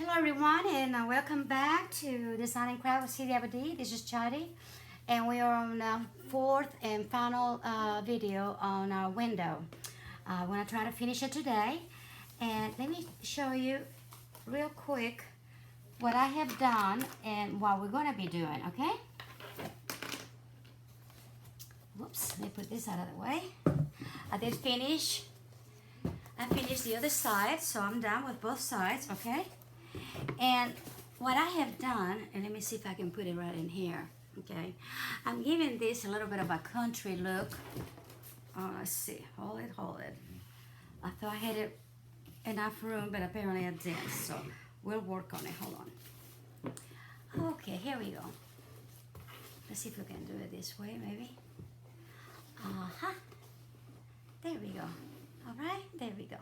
Hello everyone, and welcome back to Design and Craft with CWD. This is Chadi, and we are on the fourth and final video on our window. I'm going to try to finish it today, and let me show you real quick what I have done and what we're going to be doing, okay? Whoops, let me put this out of the way. I finished the other side, so I'm done with both sides, okay? And what I have done, and let me see if I can put it right in here, okay? I'm giving this a little bit of a country look. Oh, let's see, hold it. I thought I had enough room, but apparently I didn't, so we'll work on it, hold on. Okay, here we go. Let's see if we can do it this way, maybe. There we go. All right, there we go.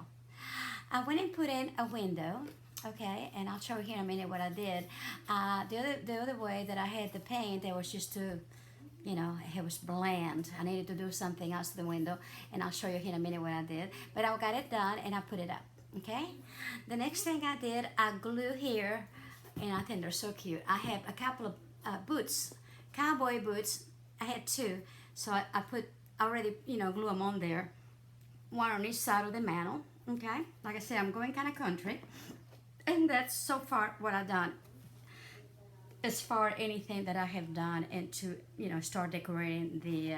I went and put in a window, okay, and I'll show you here in a minute what I did. The other way that I had the paint, it was just to, it was bland. I needed to do something else to the window, and I'll show you here in a minute what I did. But I got it done, and I put it up, okay? The next thing I did, I glue here, and I think they're so cute. I have a couple of boots, cowboy boots. I had two, so I put already, glue them on there, one on each side of the mantle, okay? Like I said, I'm going kind of country. And that's so far what I've done as far anything that I have done and to, start decorating the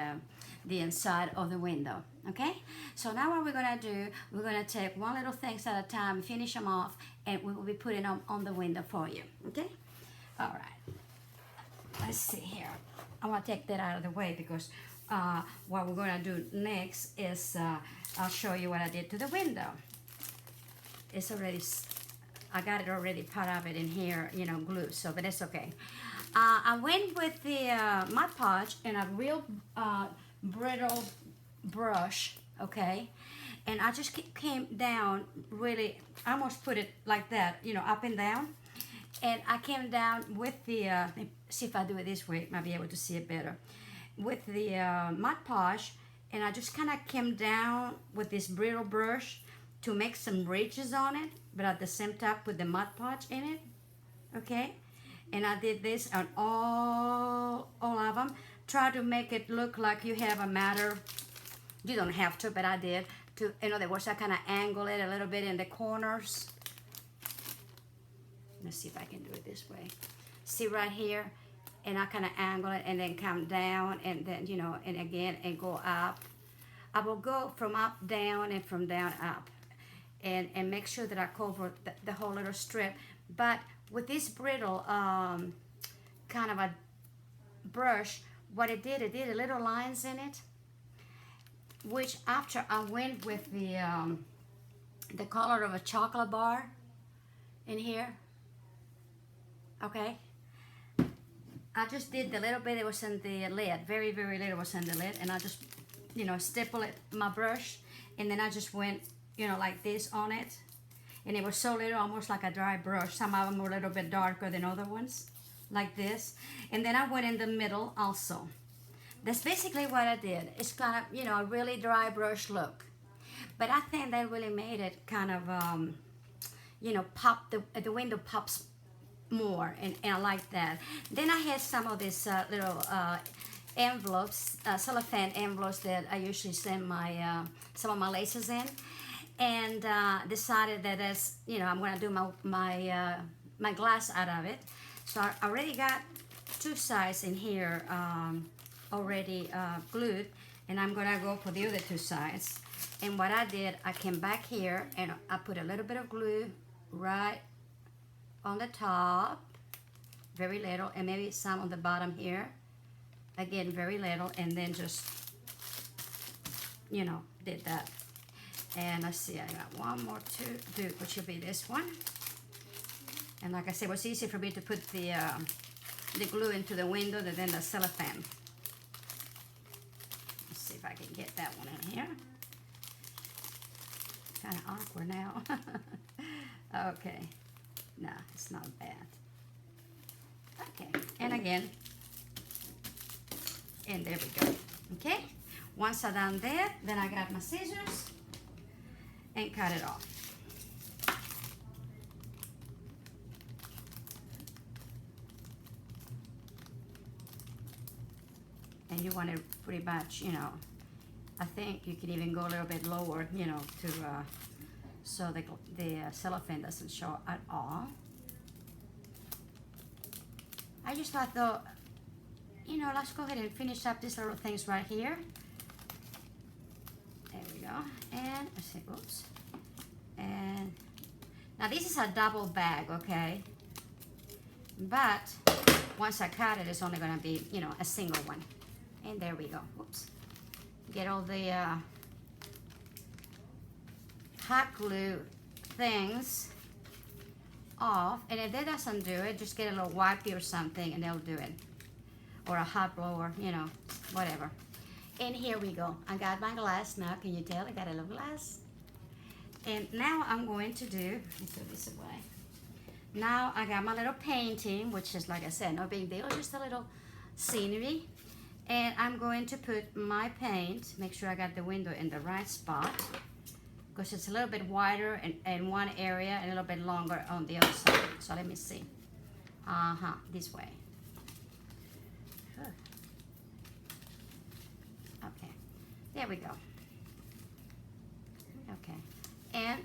inside of the window, okay? So now what we're gonna do, we're gonna take one little things at a time, finish them off, and we will be putting them on the window for you, okay? All right, let's see here. I wanna take that out of the way because what we're gonna do next is I'll show you what I did to the window. It's already, I got it already, part of it in here, glue, so, but it's okay. I went with the Mod Podge and a real brittle brush, okay? And I just came down really, I almost put it like that, up and down. And I came down with the, let me see if I do it this way, might be able to see it better. With the Mod Podge, and I just kind of came down with this brittle brush to make some ridges on it, but at the same time put the Mod Podge in it, okay? And I did this on all of them. Try to make it look like you have a matter. You don't have to, but I did. In other words, I kind of angle it a little bit in the corners. Let's see if I can do it this way. See right here? And I kind of angle it and then come down and then, and again, and go up. I will go from up, down, and from down, up. And make sure that I cover the whole little strip. But with this brittle kind of a brush, what it did a little lines in it, which after I went with the color of a chocolate bar in here, okay? I just did the little bit that was in the lid, very, very little was in the lid, and I just, stipple it, my brush, and then I just went, like this on it, and it was so little, almost like a dry brush. Some of them were a little bit darker than other ones, like this. And then I went in the middle also. That's basically what I did. It's kind of, a really dry brush look. But I think that really made it kind of, pop, the window pops more, and I like that. Then I had some of these little envelopes, cellophane envelopes that I usually send my some of my laces in, and decided that as I'm going to do my glass out of it. So I already got two sides in here already glued, and I'm going to go for the other two sides. And what I did, I came back here and I put a little bit of glue right on the top, very little, and maybe some on the bottom here, again very little, and then just did that. And let's see, I got one more to do, which will be this one. And like I said, it was easy for me to put the glue into the window than the cellophane. Let's see if I can get that one in here. Kind of awkward now. Okay. No, it's not bad. Okay, and again, and there we go. Okay, once I done that, then I got my scissors and cut it off. and you want it pretty much, you know, I think you can even go a little bit lower, you know, to so the cellophane doesn't show at all. I just thought though, you know, let's go ahead and finish up these little things right here. There we go. And let's see, oops. And now this is a double bag, okay? But once I cut it, it's only gonna be, you know, a single one. And there we go. Oops. Get all the hot glue things off. And if that doesn't do it, just get a little wipey or something and they'll do it. Or a hot blower, you know, whatever. And here we go. I got my glass now. Can you tell? I got a little glass. And now I'm going to do, let me throw this away. Now I got my little painting, which is, like I said, no big deal, just a little scenery. And I'm going to put my paint, make sure I got the window in the right spot, because it's a little bit wider in one area and a little bit longer on the other side. So let me see. This way. Okay, there we go. Okay, and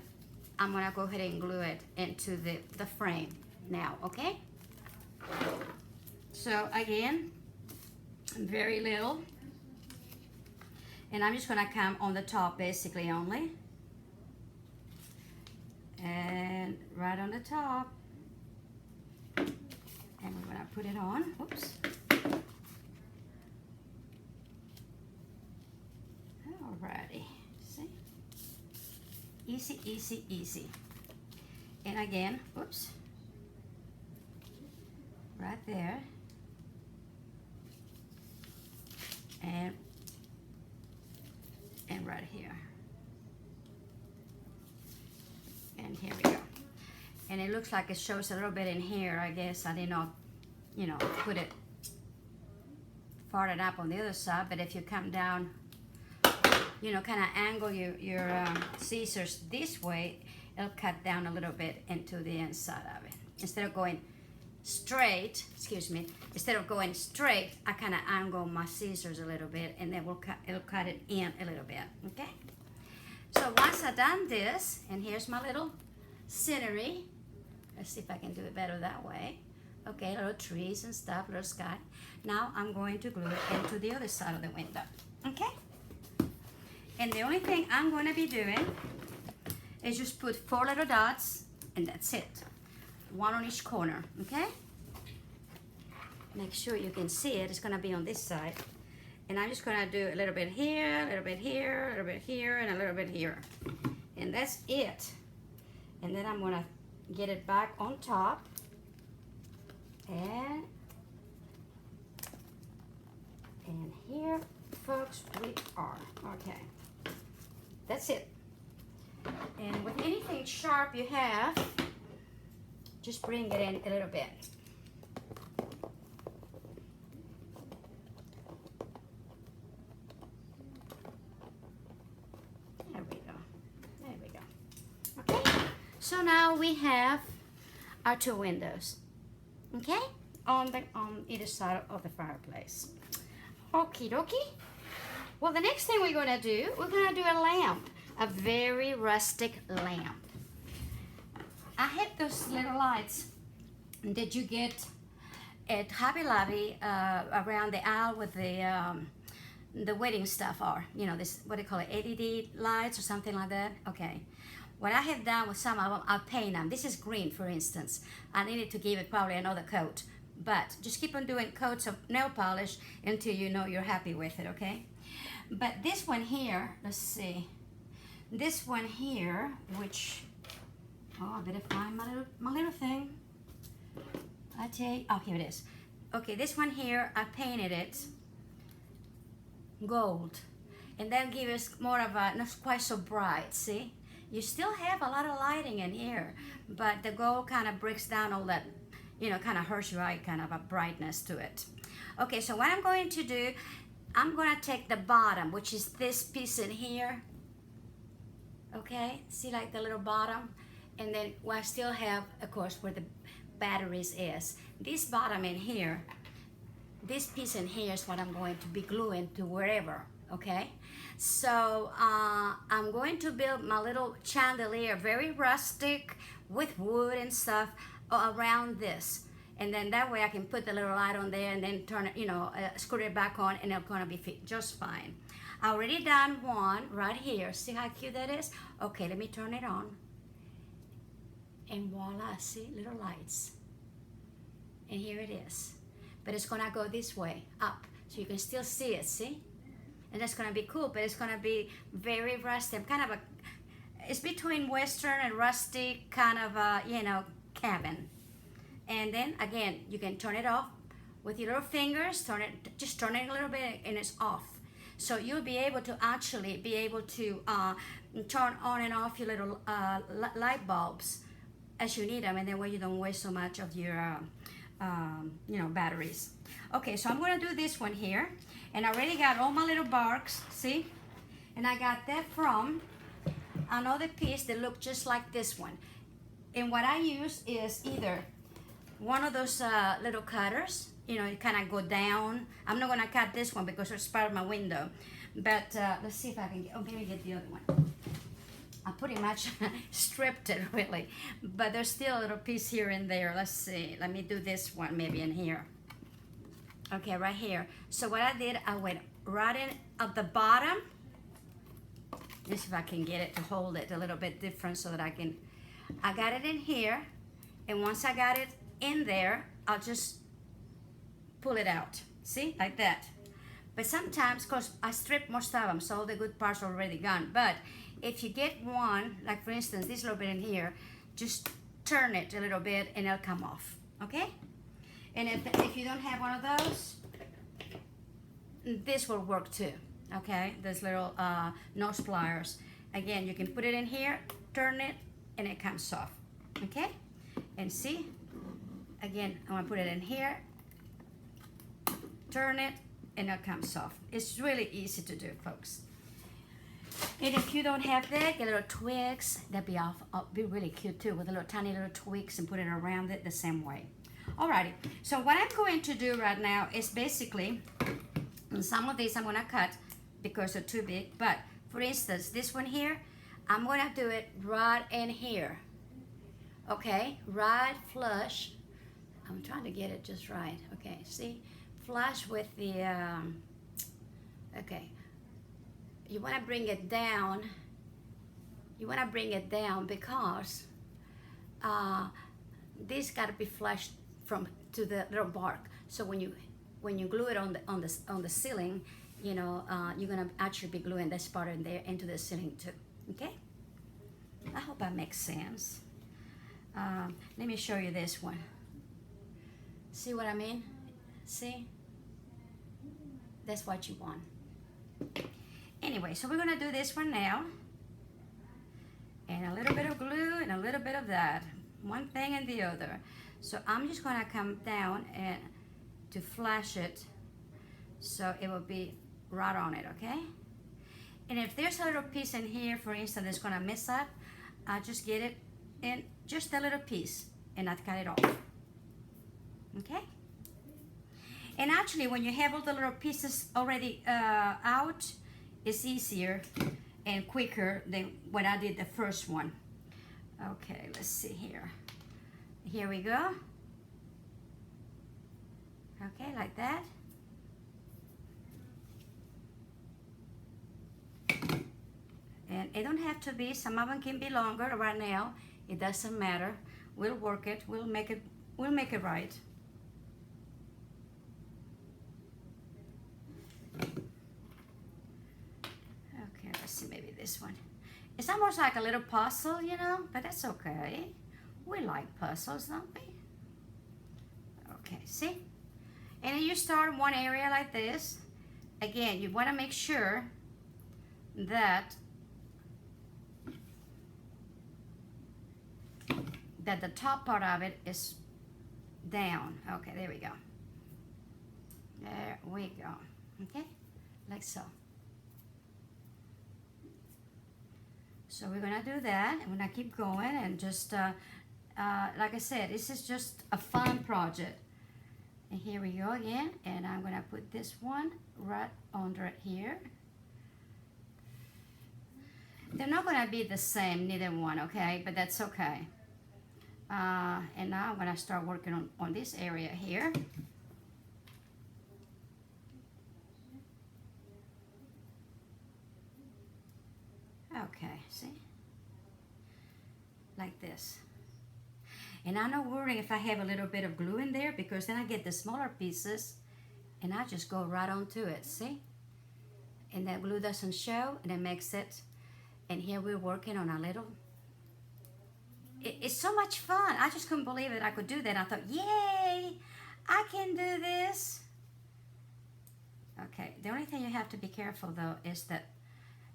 I'm gonna go ahead and glue it into the frame now, okay? So again, very little. And I'm just gonna come on the top basically only. And right on the top. And we're gonna put it on, oops. Alrighty, see? Easy, easy, easy. And again, oops, right there. And right here. And here we go. And it looks like it shows a little bit in here. I guess I did not, you know, put it far enough on the other side, but if you come down, you know, kind of angle your scissors this way, it'll cut down a little bit into the inside of it. Instead of going straight, excuse me, instead of going straight, I kind of angle my scissors a little bit, and then it'll cut it in a little bit, okay? So once I've done this, and here's my little scenery. Let's see if I can do it better that way. Okay, little trees and stuff, little sky. Now I'm going to glue it into the other side of the window, okay? And the only thing I'm going to be doing is just put 4 little dots, and that's it. 1 on each corner, okay? Make sure you can see it. It's going to be on this side. And I'm just going to do a little bit here, a little bit here, a little bit here, and a little bit here. And that's it. And then I'm going to get it back on top. And here, folks, we are. Okay. That's it. And with anything sharp you have, just bring it in a little bit. There we go. There we go. Okay. So now we have our 2 windows. Okay? On either side of the fireplace. Okie dokie. Well, the next thing we're going to do, we're going to do a lamp. A very rustic lamp. I had those little lights that you get at Hobby Lobby around the aisle with the wedding stuff, or you know, this, what do you call it, LED lights or something like that. Okay. What I have done with some of them, I'll paint them. This is green, for instance. I needed to give it probably another coat, but just keep on doing coats of nail polish until you know you're happy with it. Okay. But this one here, let's see. This one here, which, oh, I better find my little thing. I tell you, oh, here it is. Okay, this one here, I painted it gold. And that gives us more of a, not quite so bright, see? You still have a lot of lighting in here, but the gold kind of breaks down all that, you know, kind of hurts your eye, kind of a brightness to it. Okay, so what I'm going to do, I'm going to take the bottom, which is this piece in here. Okay, see like the little bottom, and then I still have, of course, where the batteries is. This bottom in here, this piece in here is what I'm going to be gluing to wherever, okay? So I'm going to build my little chandelier, very rustic, with wood and stuff around this. And then that way I can put the little light on there and then turn it, screw it back on, and it's gonna be just fine. I already done one right here. See how cute that is? Okay, let me turn it on. And voila, see, little lights. And here it is. But it's gonna go this way, up, so you can still see it, see? And that's gonna be cool, but it's gonna be very rustic, kind of it's between Western and rustic, kind of a, cabin. And then again, you can turn it off with your little fingers, just turn it a little bit and it's off. So you'll be able to actually turn on and off your little light bulbs as you need them, and then way you don't waste so much of your batteries. Okay, so I'm gonna do this one here, and I already got all my little barks, see? And I got that from another piece that looked just like this one. And what I use is either one of those little cutters, you kind of go down. I'm not gonna cut this one because it's part of my window, but let's see if I can let me get the other one. I pretty much stripped it really, but there's still a little piece here and there. Let's see, let me do this one maybe in here. Okay, right here. So what I did, I went right in at the bottom. Let's see if I can get it to hold it a little bit different so that I got it in here, and once I got it in there, I'll just pull it out, see, like that. But sometimes, because I stripped most of them, so all the good parts are already gone, but if you get one, like for instance this little bit in here, just turn it a little bit and it'll come off, okay? And if you don't have one of those, this will work too, okay? Those little nose pliers. Again, you can put it in here, turn it, and it comes off, okay? And see, again, I'm gonna put it in here, turn it, and it comes off. It's really easy to do, folks. And if you don't have that, get little twigs, that'd be really cute too, with a little tiny little twigs, and put it around it the same way. Alrighty, so what I'm going to do right now is basically, some of these I'm gonna cut because they're too big, but for instance, this one here, I'm gonna do it right in here. Okay, right flush. I'm trying to get it just right. Okay, see, flush with the, okay. You want to bring it down. You want to bring it down because this got to be flushed to the little bark. So when you glue it on the ceiling, you're gonna actually be gluing this part in there into the ceiling too. Okay. I hope that makes sense. Let me show you this one. See what I mean? See? That's what you want. Anyway, so we're gonna do this one now. And a little bit of glue and a little bit of that. One thing and the other. So I'm just gonna come down and to flash it so it will be right on it, okay? And if there's a little piece in here, for instance, that's gonna mess up, I'll just get it in just a little piece and I'll cut it off, okay? And actually, when you have all the little pieces already out, it's easier and quicker than when I did the first one. Okay, let's see here. Here we go. Okay, like that. And it don't have to be, some of them can be longer right now. It doesn't matter. We'll work it, we'll make it right. Okay, let's see, maybe this one. It's almost like a little puzzle, but that's okay. We like puzzles, don't we? Okay, see? And then you start one area like this. Again, you want to make sure that the top part of it is down. Okay, there we go. There we go. Okay, like so. So we're gonna do that, and we're gonna keep going, and just like I said, this is just a fun project. And here we go again, and I'm gonna put this one right under it here. They're not gonna be the same, neither one, okay? But that's okay. And now I'm gonna start working on this area here. Okay, see? Like this. And I'm not worrying if I have a little bit of glue in there, because then I get the smaller pieces and I just go right onto it, see? And that glue doesn't show, and it makes it. And here we're working on a little. It's so much fun. I just couldn't believe it. I could do that. I thought, yay, I can do this. Okay, the only thing you have to be careful though is that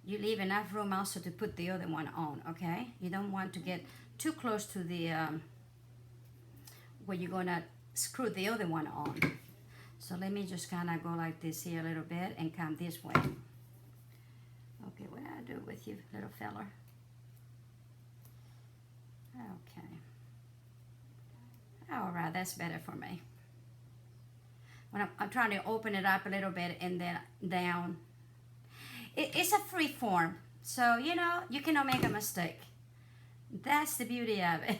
you leave enough room also to put the other one on, okay? You don't want to get too close to the, where you're gonna screw the other one on. So let me just kind of go like this here a little bit and come this way. Okay, what do I do with you, little fella? Okay. All right, that's better for me. When I'm trying to open it up a little bit and then down. It's a free form, so you know you cannot make a mistake. That's the beauty of it.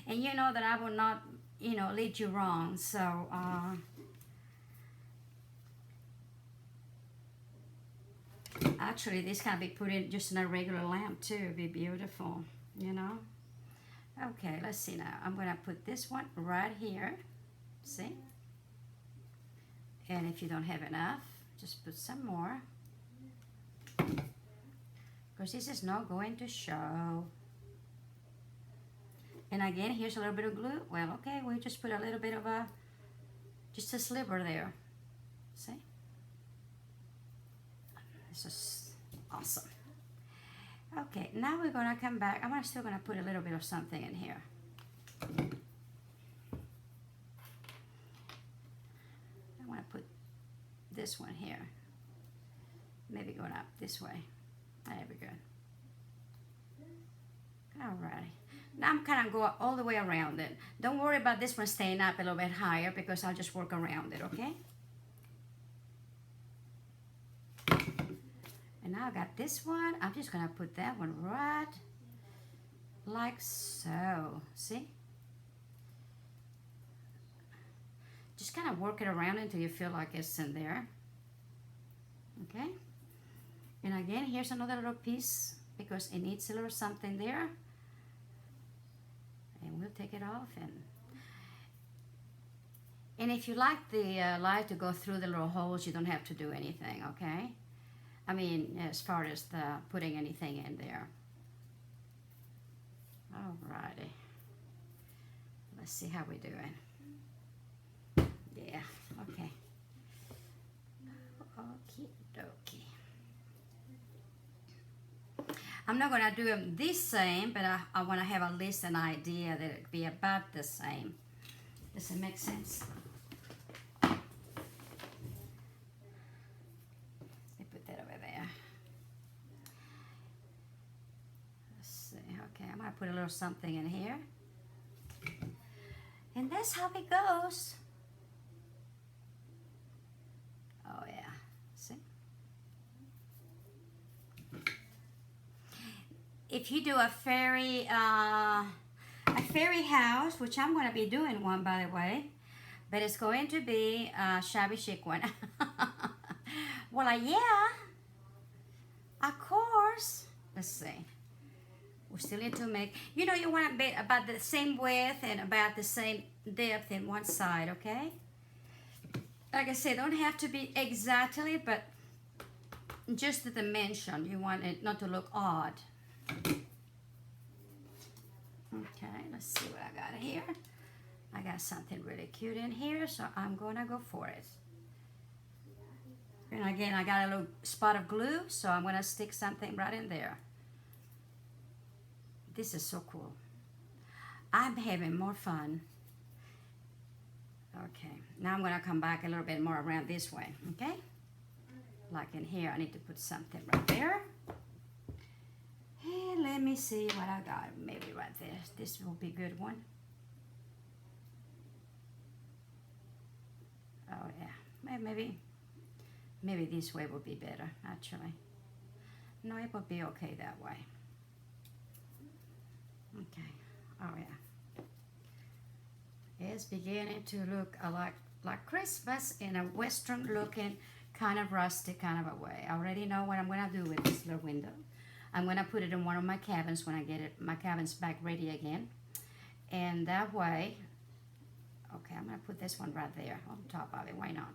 And you know that I will not, you know, lead you wrong. So actually this can be put in just in a regular lamp too. It'd be beautiful, you know. Okay, let's see now. I'm gonna put this one right here, see? And if you don't have enough, just put some more, because this is not going to show. And again, here's a little bit of glue. Well, okay, we just put a little bit of just a sliver there, see? This is awesome. Okay, now we're gonna come back. I'm still gonna put a little bit of something in here. I wanna put this one here. Maybe going up this way. There we go. Alrighty. Now I'm kind of going all the way around it. Don't worry about this one staying up a little bit higher, because I'll just work around it, okay? And now I got this one. I'm just gonna put that one right like so. See? Just kind of work it around until you feel like it's in there. Okay? And again, here's another little piece, because it needs a little something there. And we'll take it off. And if you like the light to go through the little holes, you don't have to do anything, okay? I mean, as far as the putting anything in there. Alrighty. Let's see how we're doing. Yeah, okay. Okie dokie. I'm not gonna do them the same, but I wanna have at least an idea that it'd be about the same. Does it make sense? I'm gonna put a little something in here, and that's how it goes. Oh yeah, see? If you do a fairy house, which I'm gonna be doing one, by the way, but it's going to be a shabby chic one. Well, yeah, of course. Let's see. We still need to make, you know, you want to be about the same width and about the same depth in one side, okay? Like I said, don't have to be exactly, but just the dimension. You want it not to look odd. Okay, let's see what I got here. I got something really cute in here, so I'm gonna go for it. And again, I got a little spot of glue, so I'm gonna stick something right in there. This is so cool. I'm having more fun. Okay, now I'm gonna come back a little bit more around this way, okay? Like in here, I need to put something right there. And let me see what I got. Maybe right there. This will be a good one. Oh yeah, maybe this way would be better actually. No, it would be okay that way. Okay, oh yeah. It's beginning to look a lot like Christmas in a Western looking kind of rustic kind of a way. I already know what I'm gonna do with this little window. I'm gonna put it in one of my cabins when I get it, my cabin's back ready again. And that way, okay, I'm gonna put this one right there on top of it, why not?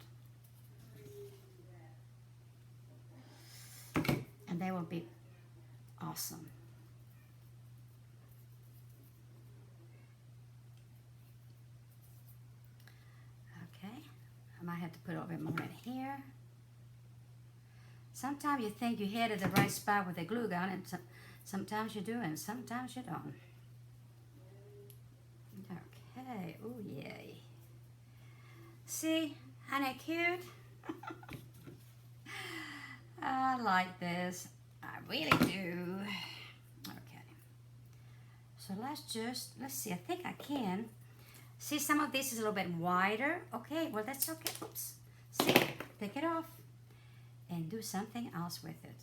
And they will be awesome. Okay, I might have to put a little bit more in here. Sometimes you think you hit the right spot with the glue gun, and sometimes you do, and sometimes you don't. Okay, oh yay. See, isn't it cute? I like this, I really do. Okay, so let's see, I think I can. See, some of this is a little bit wider. Okay, well that's okay, oops. See, take it off and do something else with it.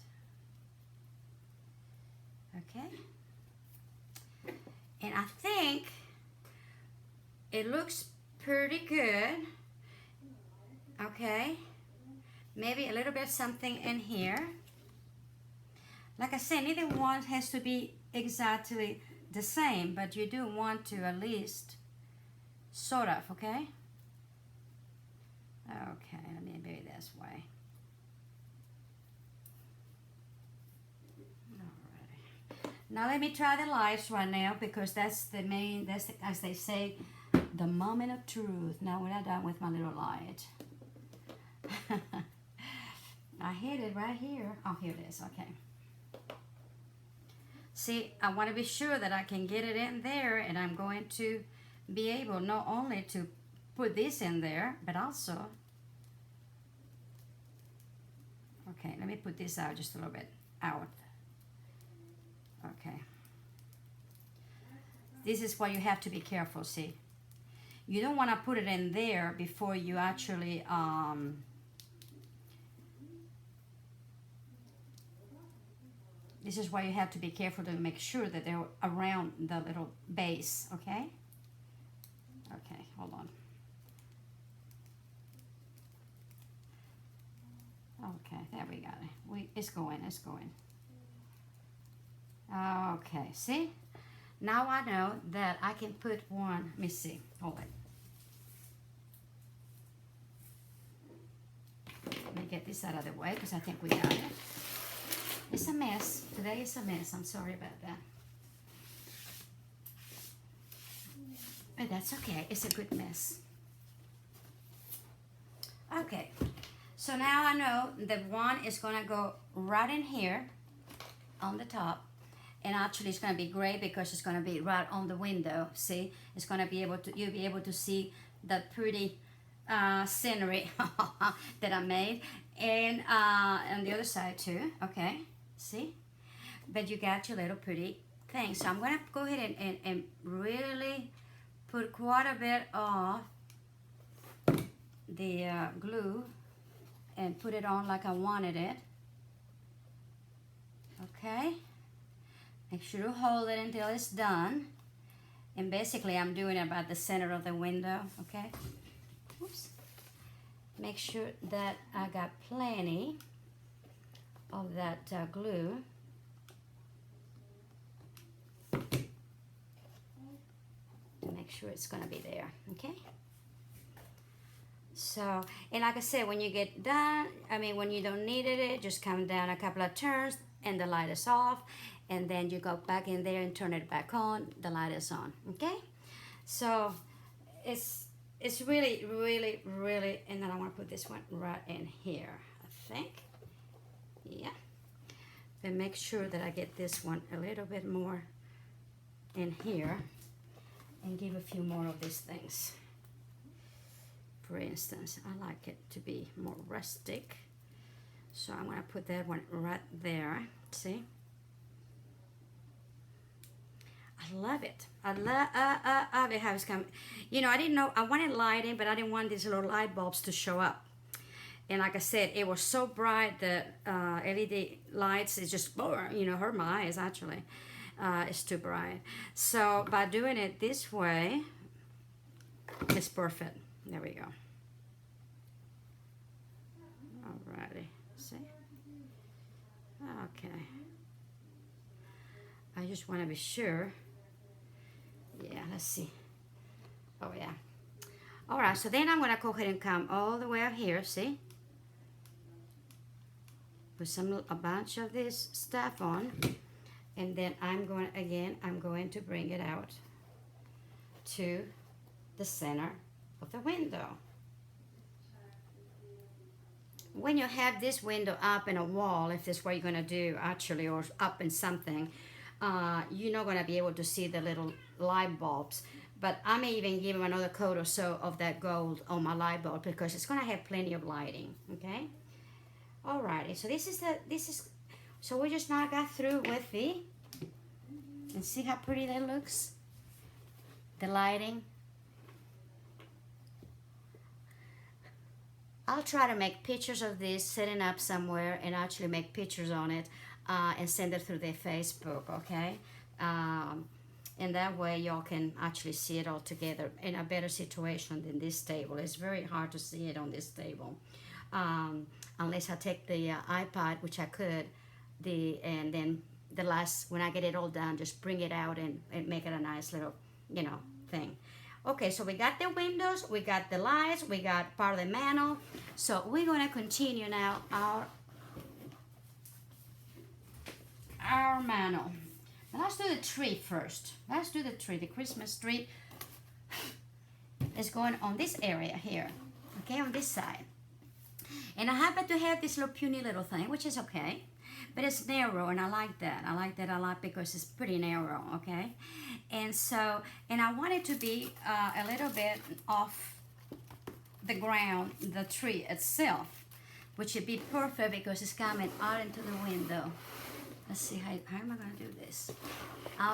Okay, and I think it looks pretty good. Okay, maybe a little bit something in here. Like I said, neither one has to be exactly the same, but you do want to at least sort of, okay? Okay, let me do it this way. Alrighty. Now let me try the lights right now, because that's the, as they say, the moment of truth. Now we're not done with my little light. I hit it right here. Oh, here it is, okay. See, I want to be sure that I can get it in there, and I'm going to be able not only to put this in there, but also, okay, let me put this out just a little bit out. Okay. This is why you have to be careful, see. You don't want to put it in there before you actually, this is why you have to be careful to make sure that they're around the little base, okay? Okay, hold on. Okay, there we got it. It's going, it's going. Okay, see? Now I know that I can put one, let me see, hold it. Let me get this out of the way, because I think we got it. It's a mess. Today is a mess. I'm sorry about that. But that's okay. It's a good mess. Okay. So now I know that one is going to go right in here on the top. And actually it's going to be great because it's going to be right on the window. See? It's going to be able to, you'll be able to see the pretty scenery that I made. And on the other side too. Okay. See? But you got your little pretty thing. So I'm going to go ahead and really put quite a bit of the glue and put it on like I wanted it. Okay? Make sure to hold it until it's done. And basically I'm doing it about the center of the window. Okay? Oops. Make sure that I got plenty of that glue. To make sure it's gonna be there, okay? So, and like I said, when you get done, when you don't need it, just come down a couple of turns and the light is off, and then you go back in there and turn it back on, the light is on, okay? So, it's really, really, really, and then I wanna put this one right in here, I think. Yeah, but make sure that I get this one a little bit more in here and give a few more of these things. For instance, I like it to be more rustic, so I'm going to put that one right there. See? I love it. I love it how it's coming. You know, I didn't know, I wanted lighting, but I didn't want these little light bulbs to show up. And like I said, it was so bright that LED lights, it just, you know, hurt my eyes actually. It's too bright. So by doing it this way, it's perfect. There we go. Alrighty, see? Okay. I just want to be sure. Yeah, let's see. Oh yeah. Alright, so then I'm going to go ahead and come all the way up here, see? Put a bunch of this stuff on. And then I'm going to bring it out to the center of the window. When you have this window up in a wall, if that's what you're going to do actually, or up in something, you're not going to be able to see the little light bulbs. But I may even give them another coat or so of that gold on my light bulb because it's going to have plenty of lighting, okay? Alrighty, so so we just now got through with and see how pretty that looks? The lighting. I'll try to make pictures of this, setting up somewhere and actually make pictures on it and send it through their Facebook, okay? And that way y'all can actually see it all together in a better situation than this table. It's very hard to see it on this table. Unless I take the iPad, which I could, and then when I get it all done, just bring it out and make it a nice little, you know, thing. Okay, so we got the windows, we got the lights, we got part of the mantle. So we're gonna continue now our mantle. Now let's do the tree first. Let's do the tree. The Christmas tree is going on this area here, okay, on this side. And I happen to have this little puny little thing, which is okay, but it's narrow, and I like that. I like that a lot because it's pretty narrow, okay? And so, and I want it to be a little bit off the ground, the tree itself, which would be perfect because it's coming out into the window. Let's see, how am I going to do this?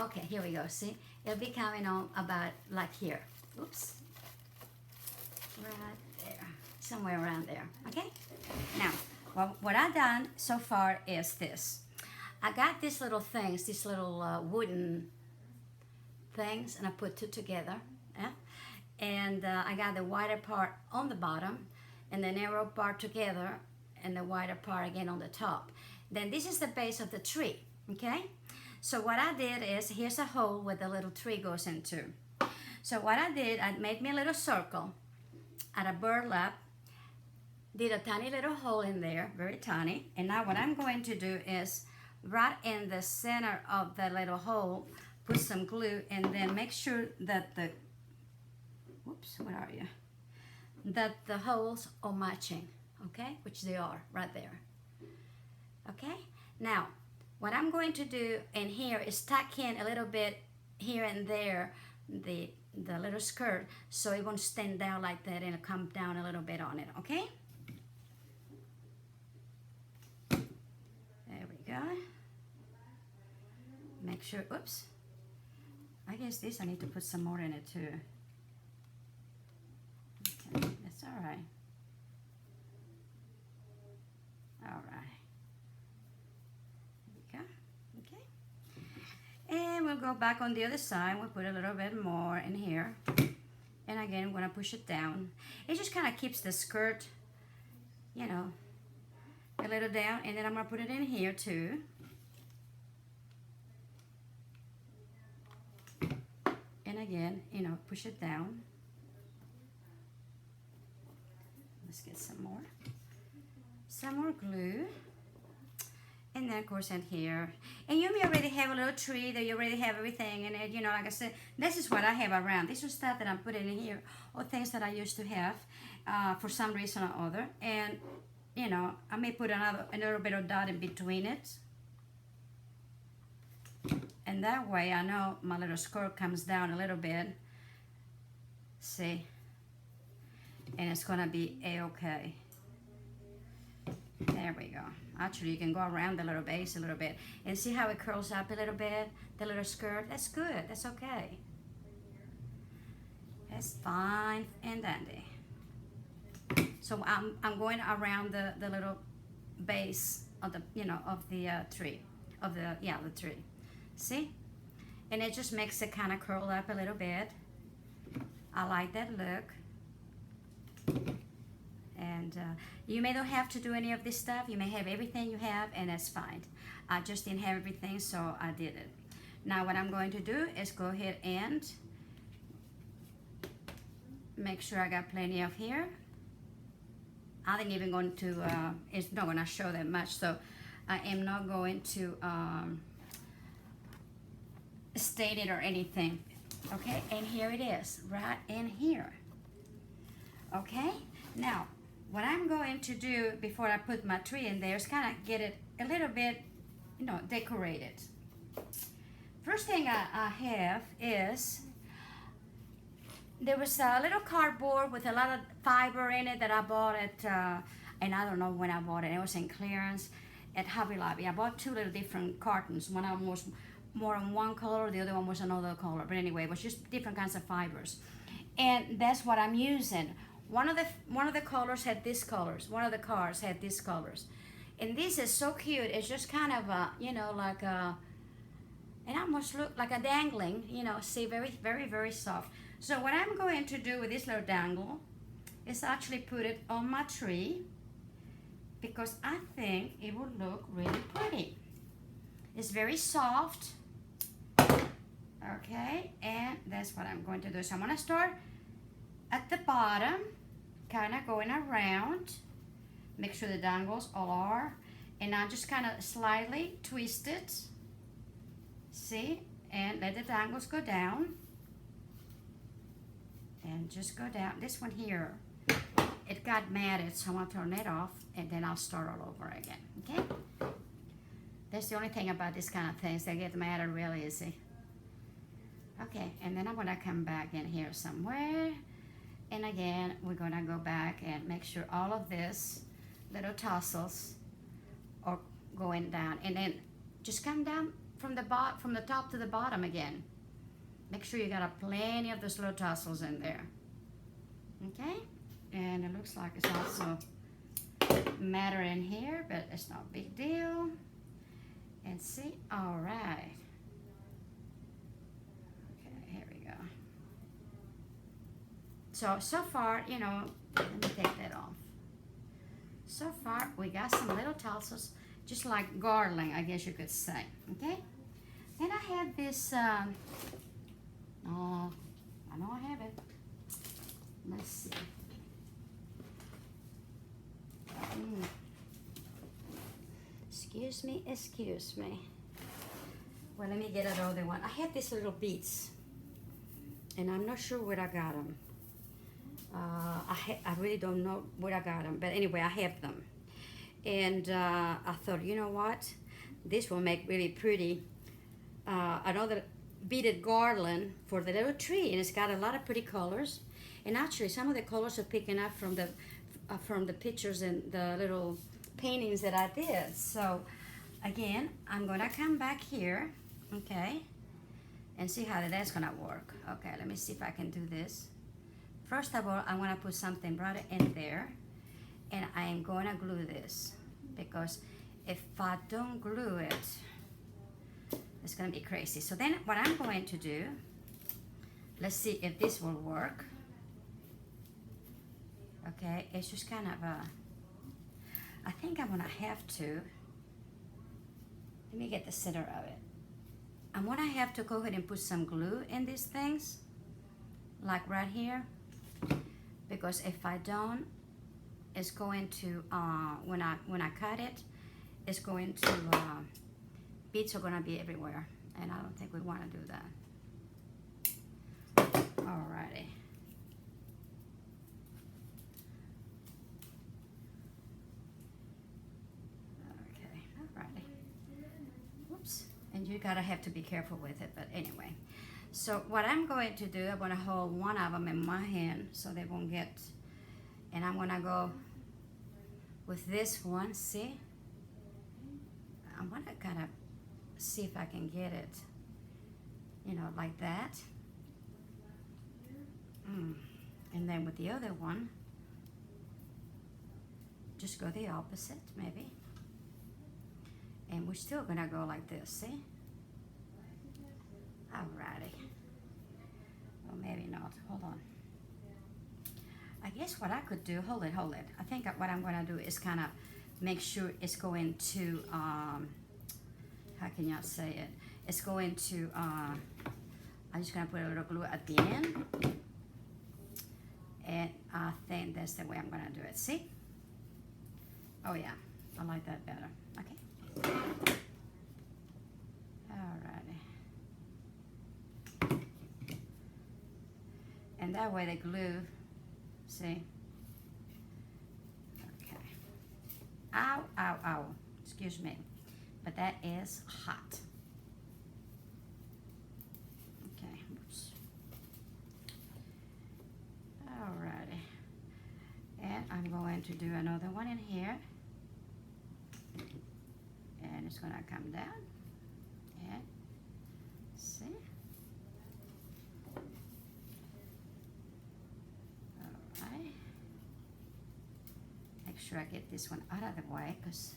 Okay, here we go, see? It'll be coming on about like here. Oops. Right there. Somewhere around there, okay? Now, what I've done so far is this. I got these little things, these little wooden things, and I put two together. Yeah? And I got the wider part on the bottom and the narrow part together and the wider part again on the top. Then this is the base of the tree, okay? So what I did is, here's a hole where the little tree goes into. So what I did, I made me a little circle out of burlap, did a tiny little hole in there, very tiny. And now what I'm going to do is, right in the center of the little hole, put some glue and then make sure that the, whoops, where are you? That the holes are matching, okay? Which they are, right there. Okay? Now, what I'm going to do in here is tuck in a little bit here and there, the little skirt, so it won't stand down like that and it'll come down a little bit on it, okay? There we go. Make sure, oops. I guess this, I need to put some more in it too. Okay, that's all right. All right. There we go, okay. And we'll go back on the other side. We'll put a little bit more in here. And again, I'm gonna push it down. It just kind of keeps the skirt, you know, a little down. And then I'm gonna put it in here too. And again, you know, push it down. Let's get some more glue. And then of course in here. And you may already have a little tree that you already have everything in it, you know, like I said, this is what I have around. This is stuff that I'm putting in here, or things that I used to have for some reason or other. And, you know, I may put a little bit of dot in between it. And that way I know my little skirt comes down a little bit. See? And it's gonna be a-okay. There we go. Actually, you can go around the little base a little bit and see how it curls up a little bit, the little skirt. That's good. That's okay. That's fine and dandy. So I'm going around the little base of the tree, the tree. See? And it just makes it kind of curl up a little bit. I like that look. And you may not have to do any of this stuff. You may have everything you have, and that's fine. I just didn't have everything, so I did it. Now what I'm going to do is go ahead and make sure I got plenty of here. I ain't even going to, it's not going to show that much, so I am not going to stain it or anything. Okay, and here it is, right in here. Okay, now what I'm going to do before I put my tree in there is kind of get it a little bit, decorated. First thing I have is, there was a little cardboard with a lot of fiber in it that I bought at, and I don't know when I bought it. It was in clearance at Hobby Lobby. I bought two little different cartons. One of them was more on one color, the other one was another color. But anyway, it was just different kinds of fibers. And that's what I'm using. One of the colors had these colors. One of the cars had these colors. And this is so cute. It's just kind of a, like a, it almost looked like a dangling, see, very, very, very soft. So what I'm going to do with this little dangle is actually put it on my tree, because I think it will look really pretty. It's very soft. Okay, and that's what I'm going to do. So I'm going to start at the bottom, kind of going around, make sure the dangles all are, and I just kind of slightly twist it, see, and let the dangles go down, and just go down. This one here, it got matted, so I'm going to turn it off, and then I'll start all over again, okay? That's the only thing about this kind of things, they get matted real easy. Okay, and then I'm going to come back in here somewhere. And again, we're going to go back and make sure all of this little tassels are going down. And then just come down from the top to the bottom again. Make sure you got plenty of those little tassels in there. Okay? And it looks like it's also matter in here, but it's not a big deal. And see, all right. So far, let me take that off. So far, we got some little tassels, just like garland, I guess you could say, okay? Then I have this, I know I have it. Let's see. Excuse me. Well, let me get another one. I have these little beads, and I'm not sure where I got them. I really don't know where I got them, but anyway, I have them. And I thought, you know what? This will make really pretty another beaded garland for the little tree, and it's got a lot of pretty colors. And actually, some of the colors are picking up from the pictures and the little paintings that I did. So again, I'm gonna come back here, okay, and see how that's gonna work. Okay, let me see if I can do this. First of all, I'm going to put something right in there, and I am going to glue this, because if I don't glue it, it's going to be crazy. So then what I'm going to do, let's see if this will work. Okay, it's just kind of I think I'm going to have to, let me get the center of it. I'm going to have to go ahead and put some glue in these things, like right here. Because if I don't, it's going to, when I cut it, it's going to, beads are going to be everywhere. And I don't think we want to do that. Alrighty. Okay, alrighty. Whoops. And you gotta have to be careful with it, but anyway. So what I'm going to do, I'm going to hold one of them in my hand so they won't get, and I'm going to go with this one, see? I want to kind of see if I can get it, you know, like that. And then with the other one, just go the opposite, maybe. And we're still gonna go like this, see? Alrighty. Well, maybe not, hold on. I guess what I could do, hold it. I think what I'm gonna do is kind of make sure it's going to, how can y'all say it? It's going to, I'm just gonna put a little glue at the end. And I think that's the way I'm gonna do it, see? Oh yeah, I like that better, okay? Alrighty. And that way the glue, see? Okay. Ow, ow, ow, excuse me. But that is hot. Okay, oops. Alrighty. And I'm going to do another one in here. And it's gonna come down. And see? Alright. Make sure I get this one out of the way because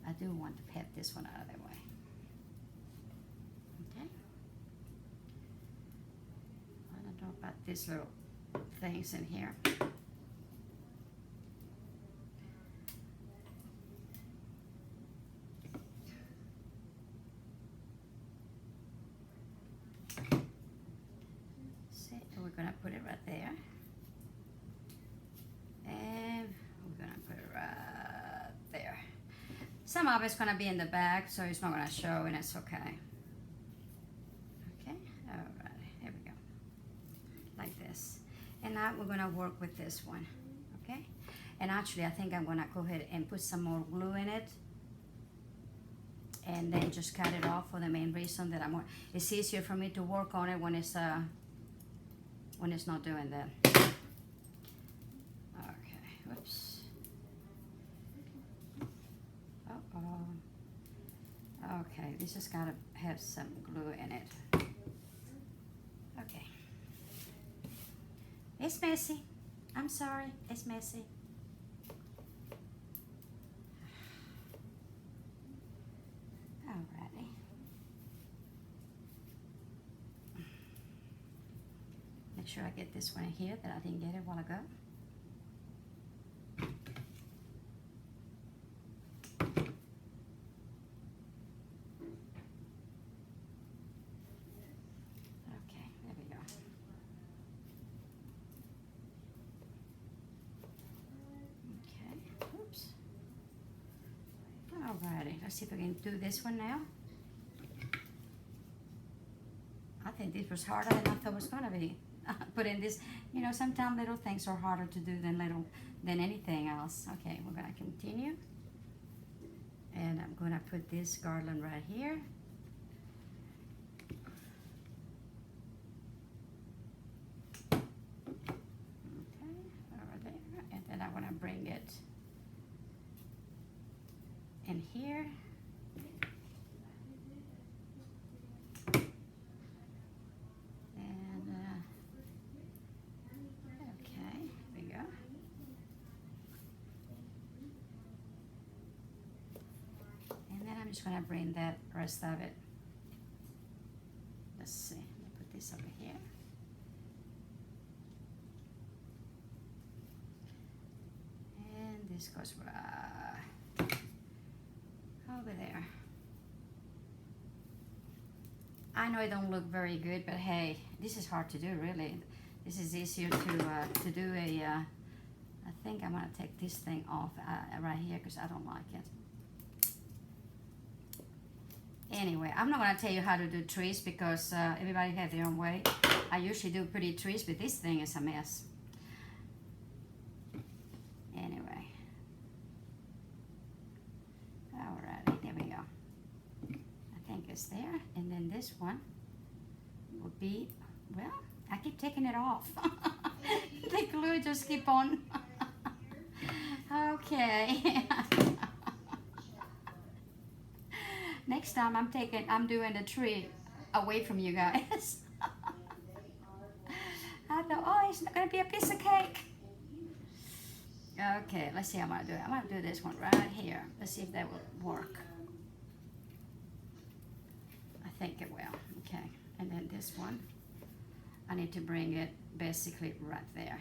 I do want to have this one out of the way. Okay. I don't know about these little things in here. See, we're gonna put it right there. And we're gonna put it right there. Some of it's gonna be in the back, so it's not gonna show, and it's okay. Okay, all right, here we go. Like this. And now we're gonna work with this one, okay? And actually, I think I'm gonna go ahead and put some more glue in it. And then just cut it off for the main reason that it's easier for me to work on it when it's not doing that. Okay, whoops. Okay, this has got to have some glue in it. Okay. It's messy. I'm sorry, it's messy. Alrighty. Make sure I get this one in here that I didn't get it a while ago. Alrighty, let's see if we can do this one now. I think this was harder than I thought it was gonna be. Putting this, you know, sometimes little things are harder to do than anything else. Okay, we're gonna continue. And I'm gonna put this garland right here. Okay, over there. And then I wanna bring it in here. And okay, here we go. And then I'm just gonna bring that rest of it. Let's see, let me put this over here. And this goes right over there. I know it don't look very good, but hey, this is hard to do, really. This is easier to do a, I think I'm gonna take this thing off right here because I don't like it. Anyway, I'm not gonna tell you how to do trees because everybody has their own way. I usually do pretty trees, but this thing is a mess. Anyway. Alrighty, there we go. I think it's there. And then this one will be, well, I keep taking it off. The glue just keep on. Okay. Next time I'm doing the tree away from you guys. I thought, oh, it's not gonna be a piece of cake. Okay, let's see how I'm gonna do it. I'm gonna do this one right here. Let's see if that will work. I think it will. Okay, and then this one, I need to bring it basically right there.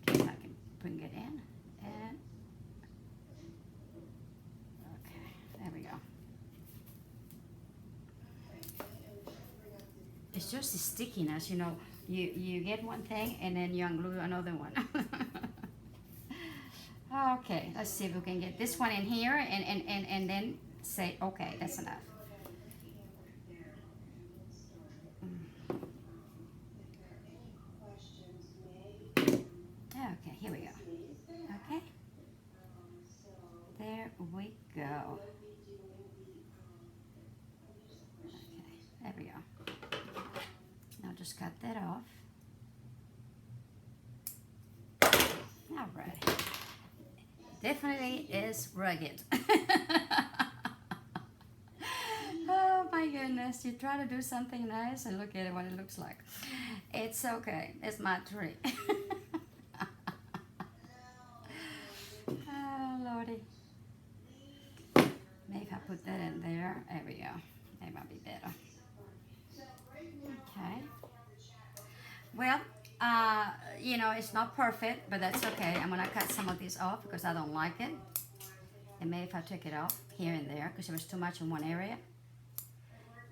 Okay, I can bring it in, and okay, there we go. It's just the stickiness, you know. You get one thing and then you unglue another one. Okay, let's see if we can get this one in here and then say, okay, that's enough. Okay, here we go. Okay, there we go. Okay, there we go. Now just cut that off. All right. Definitely is rugged. Oh my goodness, you try to do something nice and look at it what it looks like. It's okay, it's my tree. Oh lordy. Maybe if I put that in there, there we go. That might be better. Okay. Well, you know, it's not perfect, but that's okay. I'm gonna cut some of these off because I don't like it. And maybe if I take it off here and there because there was too much in one area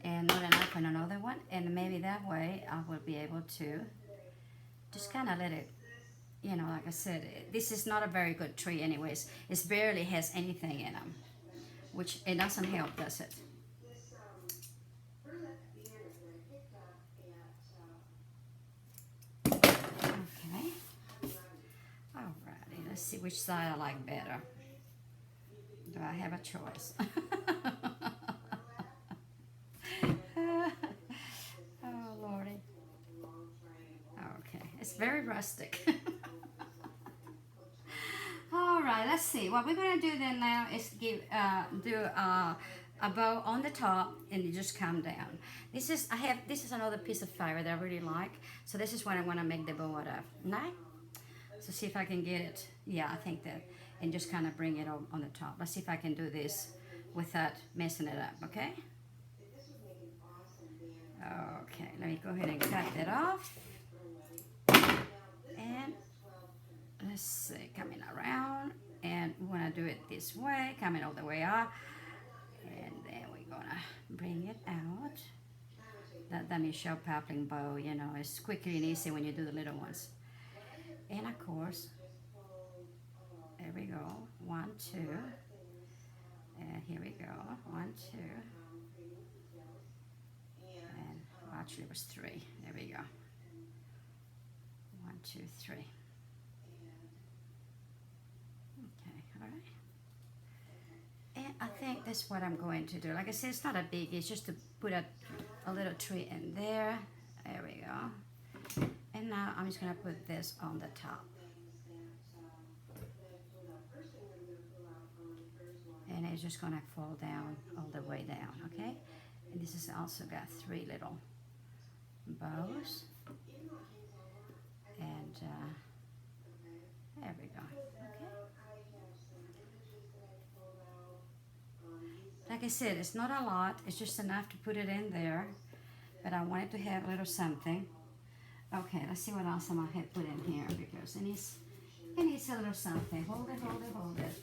and not enough in another one, and maybe that way I will be able to just kind of let it, you know, like I said, this is not a very good tree anyways. It barely has anything in them, which it doesn't help, does it? Okay. Alrighty, let's see which side I like better. Do I have a choice? Oh lordy. Okay, it's very rustic. All right, let's see. What we're gonna do then now is do a bow on the top and you just come down. This is another piece of fiber that I really like. So this is what I want to make the bow out of. Right? So see if I can get it. Yeah, I think that, and just kind of bring it on the top. Let's see if I can do this without messing it up. Okay. Okay, let me go ahead and cut that off. And let's see, coming around, and we want to do it this way, coming all the way up, and then we're gonna bring it out. That dummy-shell popping bow, you know, it's quickly and easy when you do the little ones. And of course, there we go, 1, 2, and here we go, 1, 2, and well, actually it was 3. There we go, 1, 2, 3. And I think that's what I'm going to do. Like I said, it's not a big, it's just to put a little tree in there. There we go. And now I'm just going to put this on the top. And it's just going to fall down all the way down, okay? And this has also got 3 little bows. And there we go. Like I said, it's not a lot, it's just enough to put it in there, but I wanted to have a little something. Okay, let's see what else I'm going to put in here because it needs a little something. Hold it, hold it, hold it.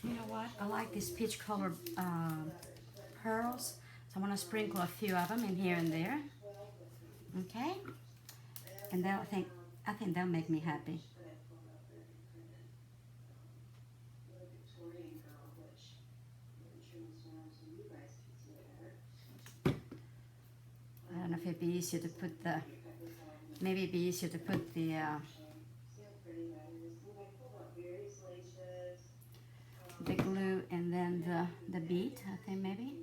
You know what? I like these peach colored pearls. So I'm going to sprinkle a few of them in here and there. Okay? And I think that'll make me happy. I don't know if it'd be easier to put the, maybe it'd be easier to put the, the glue and then the bead, I think maybe.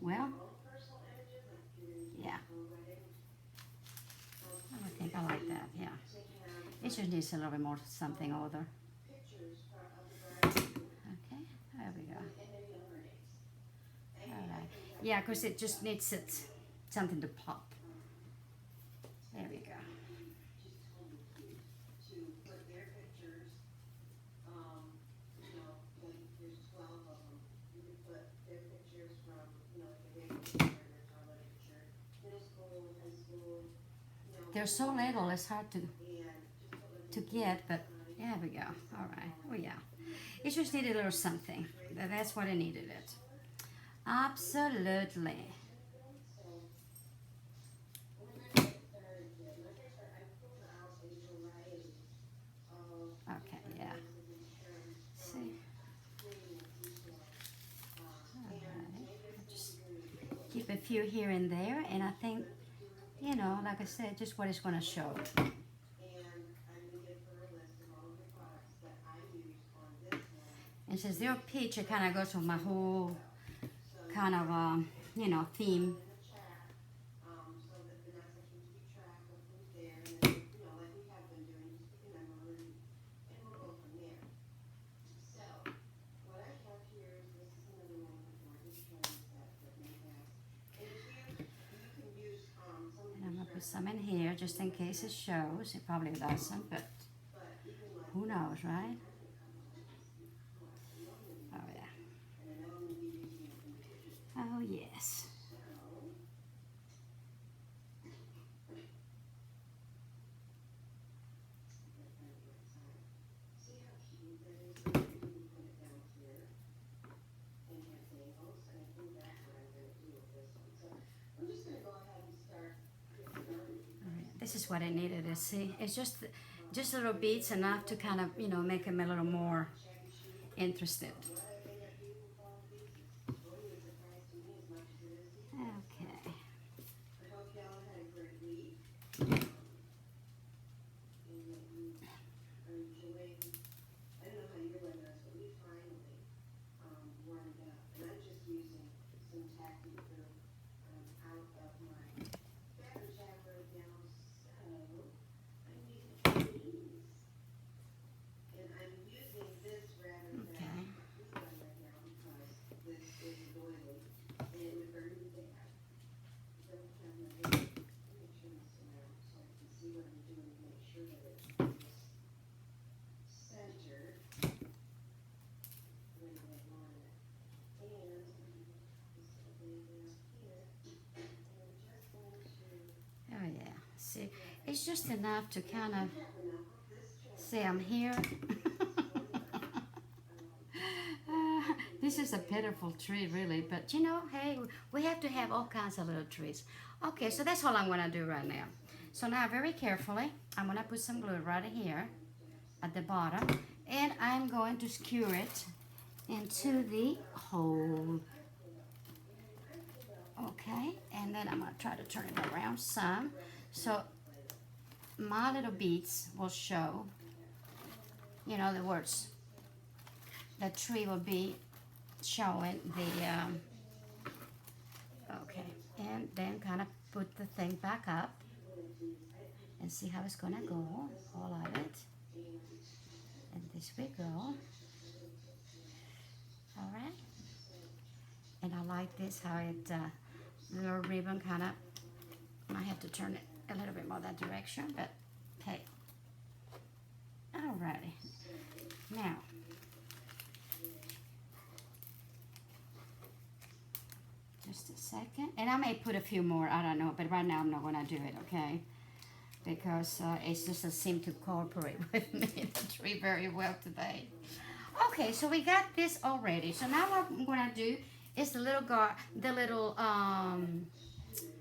Well, yeah. I think I like that, yeah. It just needs a little bit more something other. Okay, there we go. Alright. Yeah, because it just needs something to pop. There we go. They're so little, it's hard to get, but there we go. All right. Oh yeah. It just needed a little something. That's what it needed it. Absolutely. Okay, yeah. See? Alright. Just keep a few here and there, and I think, you know, like I said, just what it's going to show. And since they're peach, it kind of goes with my whole kind of, you know, theme. And I'm going to put some in here just in case it shows. It probably doesn't, but who knows, right? Oh, yeah. Oh, yes. This is what I needed to see. It's just little beads enough to kind of, you know, make them a little more interested. Okay. Oh yeah, see, it's just enough to kind of say I'm here. This is a pitiful tree, really, but you know, hey, we have to have all kinds of little trees. Okay, so that's all I'm gonna do right now. So now, very carefully, I'm gonna put some glue right here at the bottom, and I'm going to skewer it into the hole. Okay, and then I'm gonna try to turn it around some, so my little beads will show, you know, the words. The tree will be showing the, okay, and then kind of put the thing back up and see how it's gonna go, all of it. And this we go. All right. And I like this, how it, the little ribbon kind of, I have to turn it a little bit more that direction, but hey. Alrighty. Now, just a second. And I may put a few more, I don't know, but right now I'm not gonna do it, okay? Because it just seemed to cooperate with me, the tree, very well today. Okay, so we got this already. So now what I'm gonna do is the little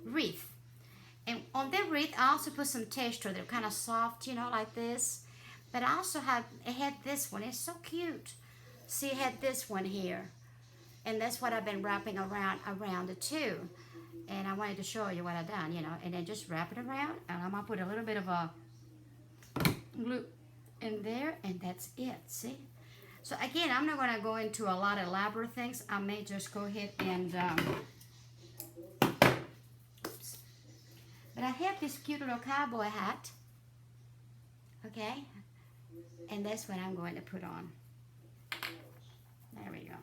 wreath. And on the wreath, I also put some texture. They're kind of soft, you know, like this. But I also had this one. It's so cute. See, it had this one here. And that's what I've been wrapping around it too. And I wanted to show you what I've done, you know. And then just wrap it around. And I'm going to put a little bit of a glue in there. And that's it, see? So again, I'm not going to go into a lot of elaborate things. I may just go ahead and, oops. But I have this cute little cowboy hat, okay? And that's what I'm going to put on. There we go.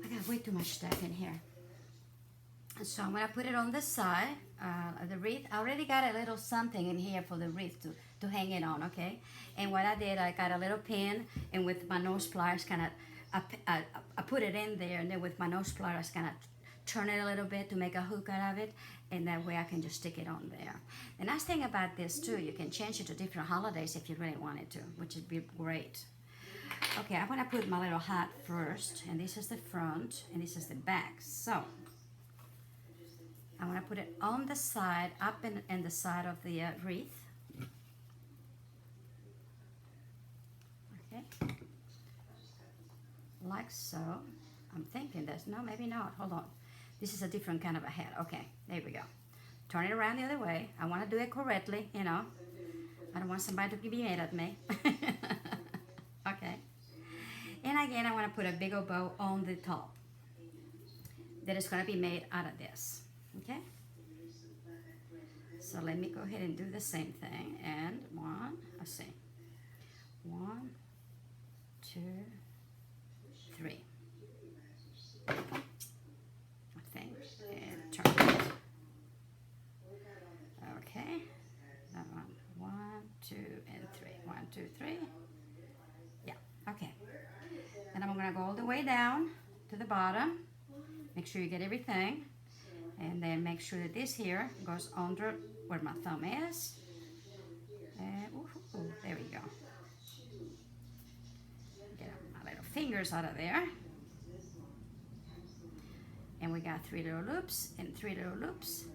I got way too much stuff in here. So I'm going to put it on the side, the wreath. I already got a little something in here for the wreath to hang it on, okay? And what I did, I got a little pin, and with my nose pliers, kind of, I put it in there, and then with my nose pliers, kind of turn it a little bit to make a hook out of it, and that way I can just stick it on there. The nice thing about this too, you can change it to different holidays if you really wanted to, which would be great. Okay, I'm gonna put my little hat first, and this is the front, and this is the back. So, I'm gonna put it on the side, up in the side of the wreath. Okay, like so. I'm thinking this, no, maybe not, hold on. This is a different kind of a hat. Okay, there we go. Turn it around the other way. I want to do it correctly, you know. I don't want somebody to be mad at me. Okay. And again, I want to put a big old bow on the top that is going to be made out of this. Okay? So let me go ahead and do the same thing. And let's see. 1, 2, 3. And turn it. Okay. That one. 1, 2, and 3. 1, 2, 3. Yeah. Okay. And I'm gonna go all the way down to the bottom. Make sure you get everything. And then make sure that this here goes under where my thumb is. And there we go. Get my little fingers out of there. And we got 3 little loops and 3 little loops.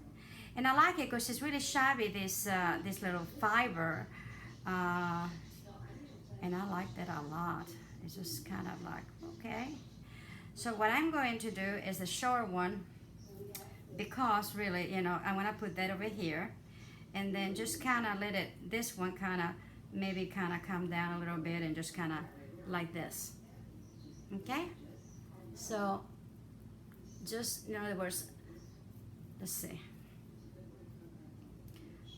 And I like it because it's really shabby, this little fiber. And I like that a lot. It's just kind of like, okay. So what I'm going to do is the short one, because really, you know, I want to put that over here. And then just kind of let it, this one kind of, maybe kind of come down a little bit and just kind of like this. Okay? So, just in other words, let's see.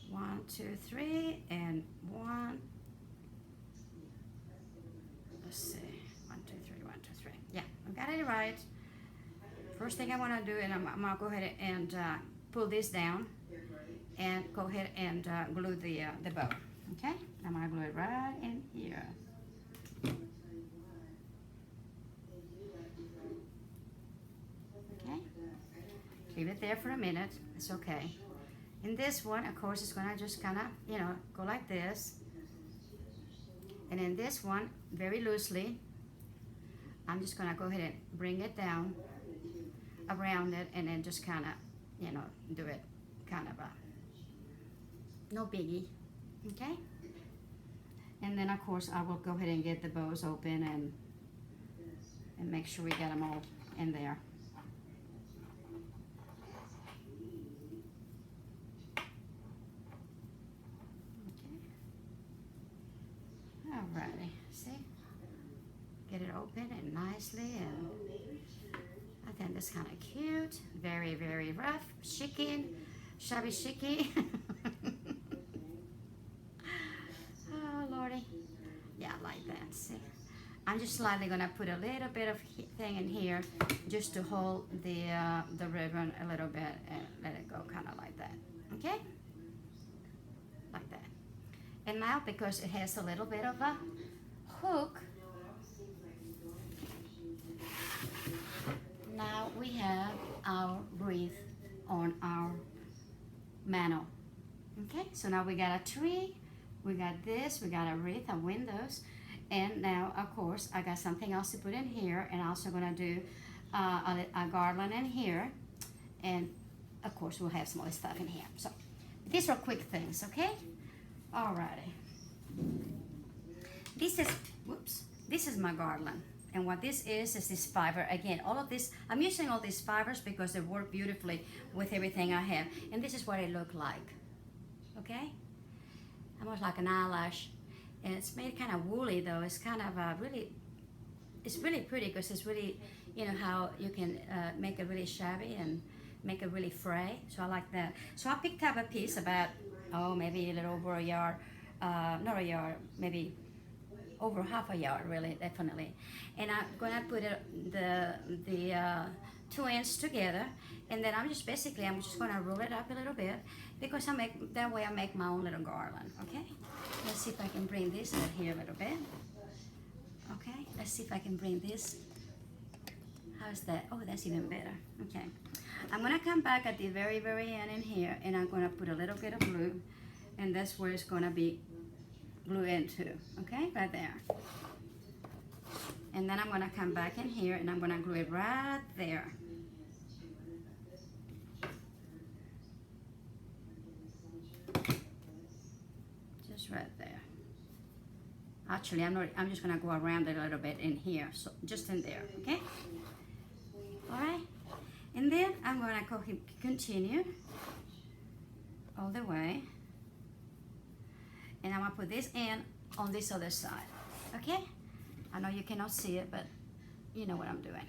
1, 2, 3, and 1. Let's see. 1, 2, 3, 1, 2, 3. Yeah, I got it right. First thing I want to do, and I'm gonna go ahead and pull this down, and go ahead and glue the bow. Okay, I'm gonna glue it right in here. Okay, leave it there for a minute. It's okay. In this one, of course, it's gonna just kind of, you know, go like this. And in this one, very loosely, I'm just gonna go ahead and bring it down around it, and then just kind of, you know, do it kind of no biggie. Okay. And then of course I will go ahead and get the bows open and make sure we get them all in there. Okay. Alrighty. See? Get it open and nicely, and I think that's kind of cute. Very, very rough. Chicky. Shabby chicky. Oh, Lordy. Yeah, like that. See? I'm just slightly going to put a little bit of thing in here just to hold the ribbon a little bit and let it go kind of like that. Okay? Like that. And now, because it has a little bit of a hook, now we have our wreath on our mantle. Okay, so now we got a tree, we got this, we got a wreath of windows, and now of course I got something else to put in here, and I'm also gonna do a garland in here, and of course we'll have some other stuff in here. So these are quick things, okay? Alrighty. This is my garland. And what this is this fiber. Again, all of this, I'm using all these fibers because they work beautifully with everything I have. And this is what it looked like. Okay? Almost like an eyelash. and it's made kind of woolly though. It's kind of really, it's really pretty because it's really, you know how you can make it really shabby and make it really fray. So I like that. So I picked up a piece about, oh, maybe a little over a yard, not a yard, maybe over half a yard, really, definitely. And I'm gonna put the 2 ends together, and then I'm just gonna roll it up a little bit because that way I make my own little garland. Okay, let's see if I can bring this out here a little bit. Okay, let's see if I can bring this. How's that? Oh, that's even better. Okay, I'm gonna come back at the very end in here, and I'm gonna put a little bit of glue, and that's where it's gonna be glued into. Okay, right there. And then I'm gonna come back in here, and I'm gonna glue it right there. Just right there. Actually, I'm just gonna go around it a little bit in here, so just in there. Okay. All right. And then I'm gonna continue all the way, and I'm gonna put this in on this other side. Okay. I know you cannot see it, but you know what I'm doing.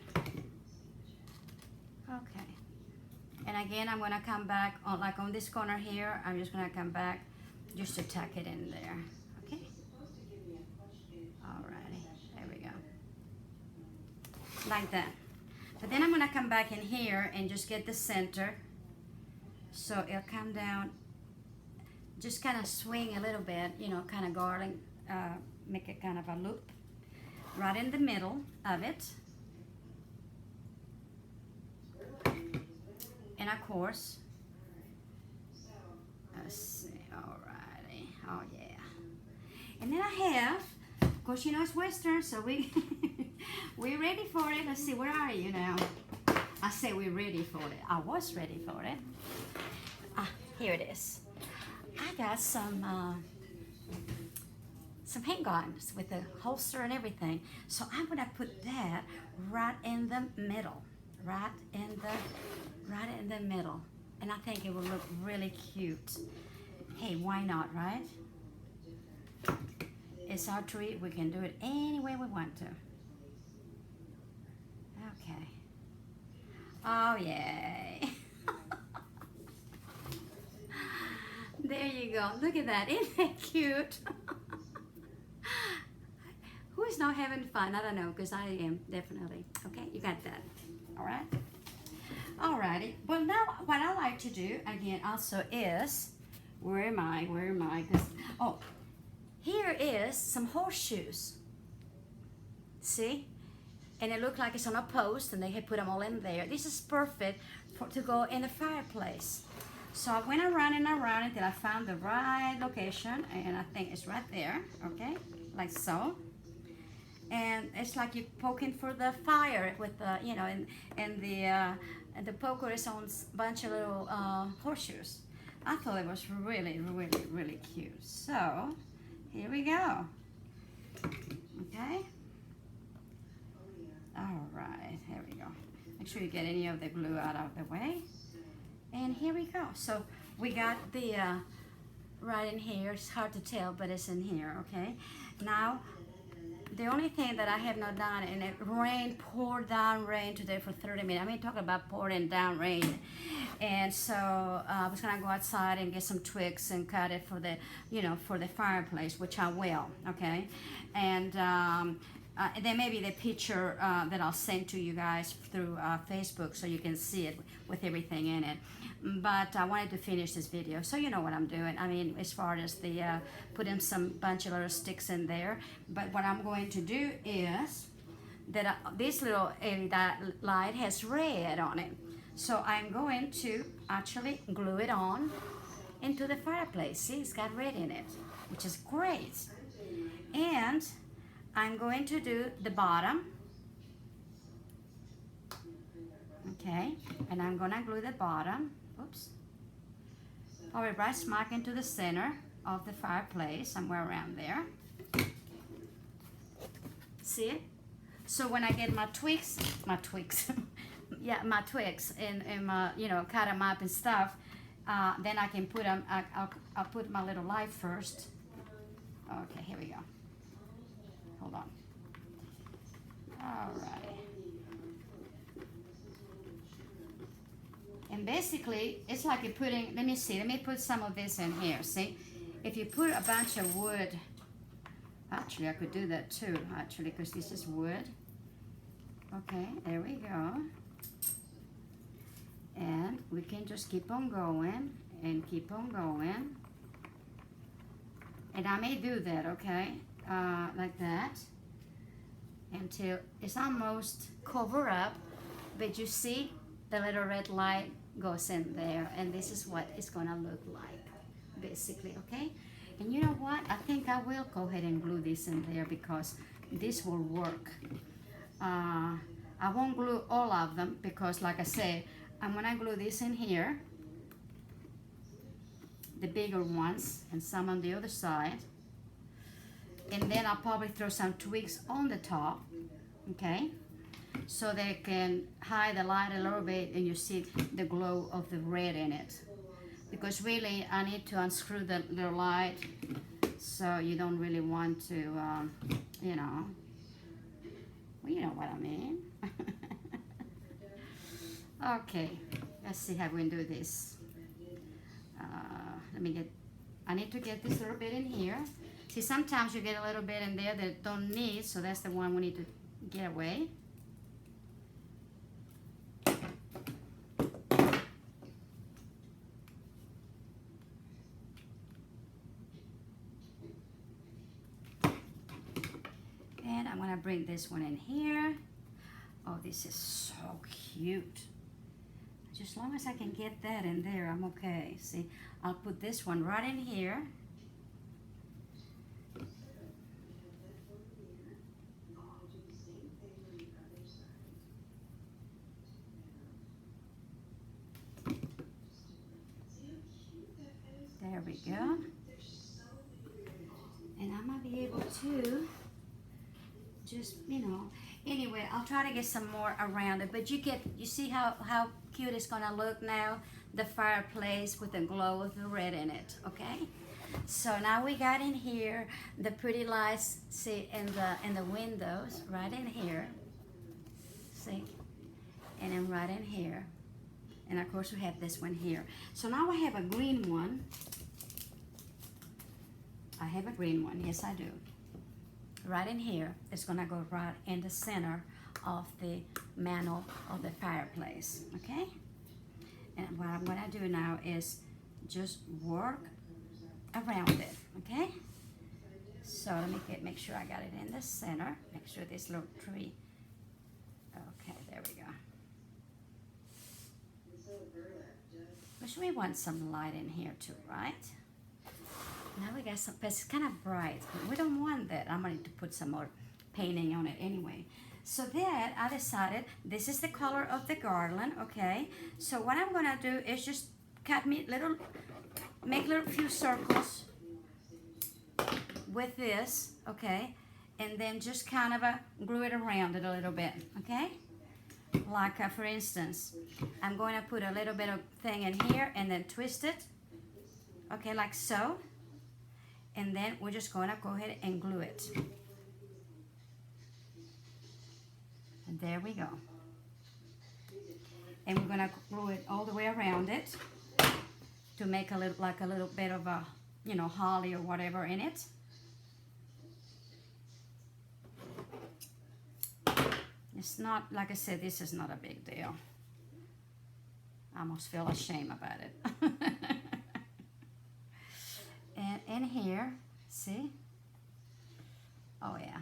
Okay. And again, I'm gonna come back on, like on this corner here, I'm just gonna come back just to tuck it in there. Okay. Alrighty, there we go. Like that. But then I'm gonna come back in here and just get the center. So it'll come down, just kind of swing a little bit, you know, kind of garland, make it kind of a loop right in the middle of it. And of course, let's see, alrighty, oh yeah. And then I have, of course, you know it's Western, so we're ready for it. Let's see, where are you now? I say we're ready for it. I was ready for it. Ah, here it is. I got some handguards with a holster and everything. So I'm gonna put that right in the middle, right in the middle. And I think it will look really cute. Hey, why not, right? It's our treat. We can do it any way we want to. Okay. Oh, yay. There you go. Look at that. Isn't that cute? Who is not having fun? I don't know, because I am, definitely. Okay, you got that. All right? Alrighty. Well, now what I like to do, again, also is, where am I? 'Cause, oh, here is some horseshoes. See? And it looks like it's on a post, and they have put them all in there. This is perfect to go in the fireplace. So I went around and around until I found the right location, and I think it's right there, okay? Like so. And it's like you're poking for the fire with the, you know, and the poker is on a bunch of little horseshoes. I thought it was really cute. So here we go. Okay. All right, here we go. Make sure you get any of the glue out of the way. And here we go. So we got the right in here. It's hard to tell, but it's in here. Okay. Now, the only thing that I have not done, and it poured down rain today for 30 minutes. I mean, talking about pouring down rain. And so I was gonna go outside and get some twigs and cut it for the, you know, for the fireplace, which I will, okay? And then maybe the picture that I'll send to you guys through Facebook so you can see it with everything in it. But I wanted to finish this video, so you know what I'm doing. I mean, as far as the putting some bunch of little sticks in there. But what I'm going to do is that this little LED light has red on it. So I'm going to actually glue it on into the fireplace. See, it's got red in it, which is great. And I'm going to do the bottom. Okay, and I'm gonna glue the bottom. Oops. Probably right smack into the center of the fireplace, somewhere around there. See it? So when I get my twigs, yeah, my twigs, and my, you know, cut them up and stuff, then I can put them. I'll put my little light first. Okay, here we go. Hold on. All right. And basically, it's like you're putting, let me put some of this in here, see? If you put a bunch of wood, actually I could do that too, actually, because this is wood. Okay, there we go. And we can just keep on going and keep on going. And I may do that, okay, like that, until it's almost covered up, but you see the little red light goes in there, and this is what it's gonna look like, basically, okay? And you know what? I think I will go ahead and glue this in there because this will work. I won't glue all of them because, like I said, I'm gonna glue this in here, the bigger ones, and some on the other side. And then I'll probably throw some twigs on the top, okay? So they can hide the light a little bit and you see the glow of the red in it. Because really, I need to unscrew the light, so you don't really want to, you know, well, you know what I mean. Okay, let's see how we can do this. I need to get this little bit in here. See, sometimes you get a little bit in there that don't need, so that's the one we need to get away. And I'm gonna bring this one in here. Oh, this is so cute. Just as long as I can get that in there, I'm okay. See, I'll put this one right in here. There we go. And I might be able to just, you know, anyway, I'll try to get some more around it, but you see how cute it's gonna look now, the fireplace with the glow of the red in it, okay? So now we got in here the pretty lights, see, in the windows, right in here, see, and then right in here, and of course we have this one here. So now I have a green one. I have a green one, yes I do. Right in here, it's gonna go right in the center of the mantle of the fireplace, okay? And what I'm gonna do now is just work around it, okay? So let me make sure I got it in the center. Make sure this little tree, okay, there we go. Which we want some light in here too, right? Now we got some, but it's kind of bright. We don't want that. I'm going to put some more painting on it anyway. So then I decided this is the color of the garland, okay? So what I'm going to do is just make little few circles with this, okay? And then just kind of glue it around it a little bit, okay? Like for instance, I'm going to put a little bit of thing in here and then twist it, okay, like so. And then we're just going to go ahead and glue it. And there we go. And we're going to glue it all the way around it to make a little bit of a, you know, holly or whatever in it. It's not, like I said, this is not a big deal. I almost feel ashamed about it. And in here, see? Oh yeah.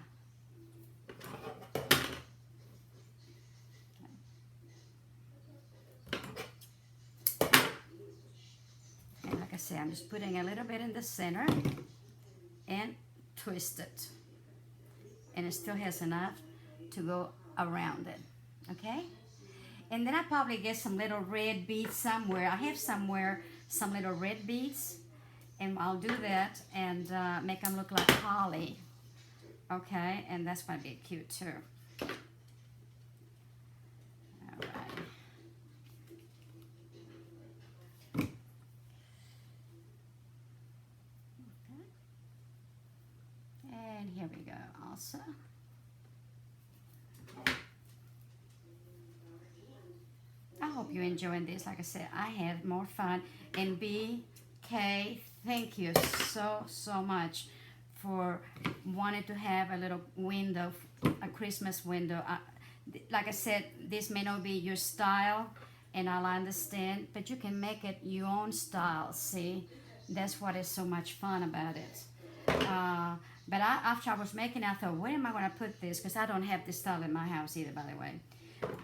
And like I say, I'm just putting a little bit in the center and twist it. And it still has enough to go around it, okay? And then I probably get some little red beads somewhere. I have somewhere some little red beads. And I'll do that and make them look like holly, okay? And that's going to be cute too. All right. Okay. and here we go also. I hope you're enjoying this. Like I said, I had more fun. And BK, thank you so much for wanting to have a little window, a Christmas window. Like I said, this may not be your style, and I'll understand, but you can make it your own style. See, that's what is so much fun about it. But after I was making it, I thought, where am I going to put this? Because I don't have this style in my house either, by the way.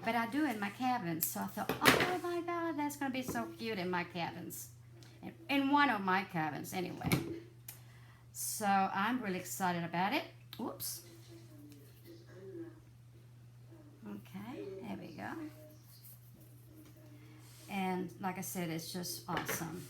But I do in my cabins. So I thought, oh my God, that's going to be so cute in my cabins. In one of my cabins, anyway. So I'm really excited about it. Whoops. Okay, there we go. And like I said, it's just awesome.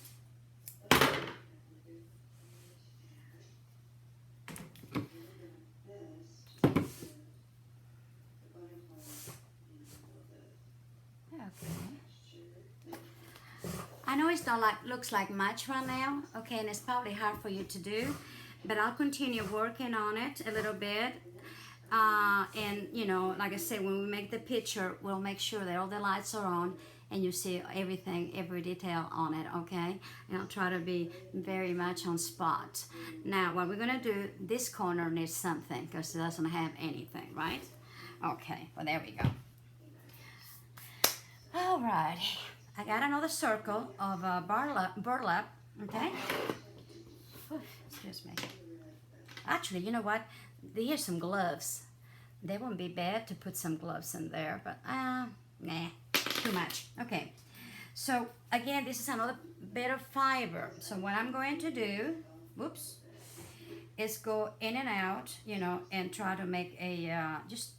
I know it's not looks like much right now, okay, and it's probably hard for you to do, but I'll continue working on it a little bit. And you know, like I said, when we make the picture, we'll make sure that all the lights are on and you see everything, every detail on it, okay? And I'll try to be very much on spot. Now, what we're gonna do, this corner needs something because it doesn't have anything, right? Okay, well, there we go. All right. I got another circle of burlap, okay? Excuse me. Actually, you know what? Here's some gloves. They wouldn't be bad to put some gloves in there, but nah, too much. Okay, so again, this is another bit of fiber. So what I'm going to do, whoops, is go in and out, you know, and try to make a, just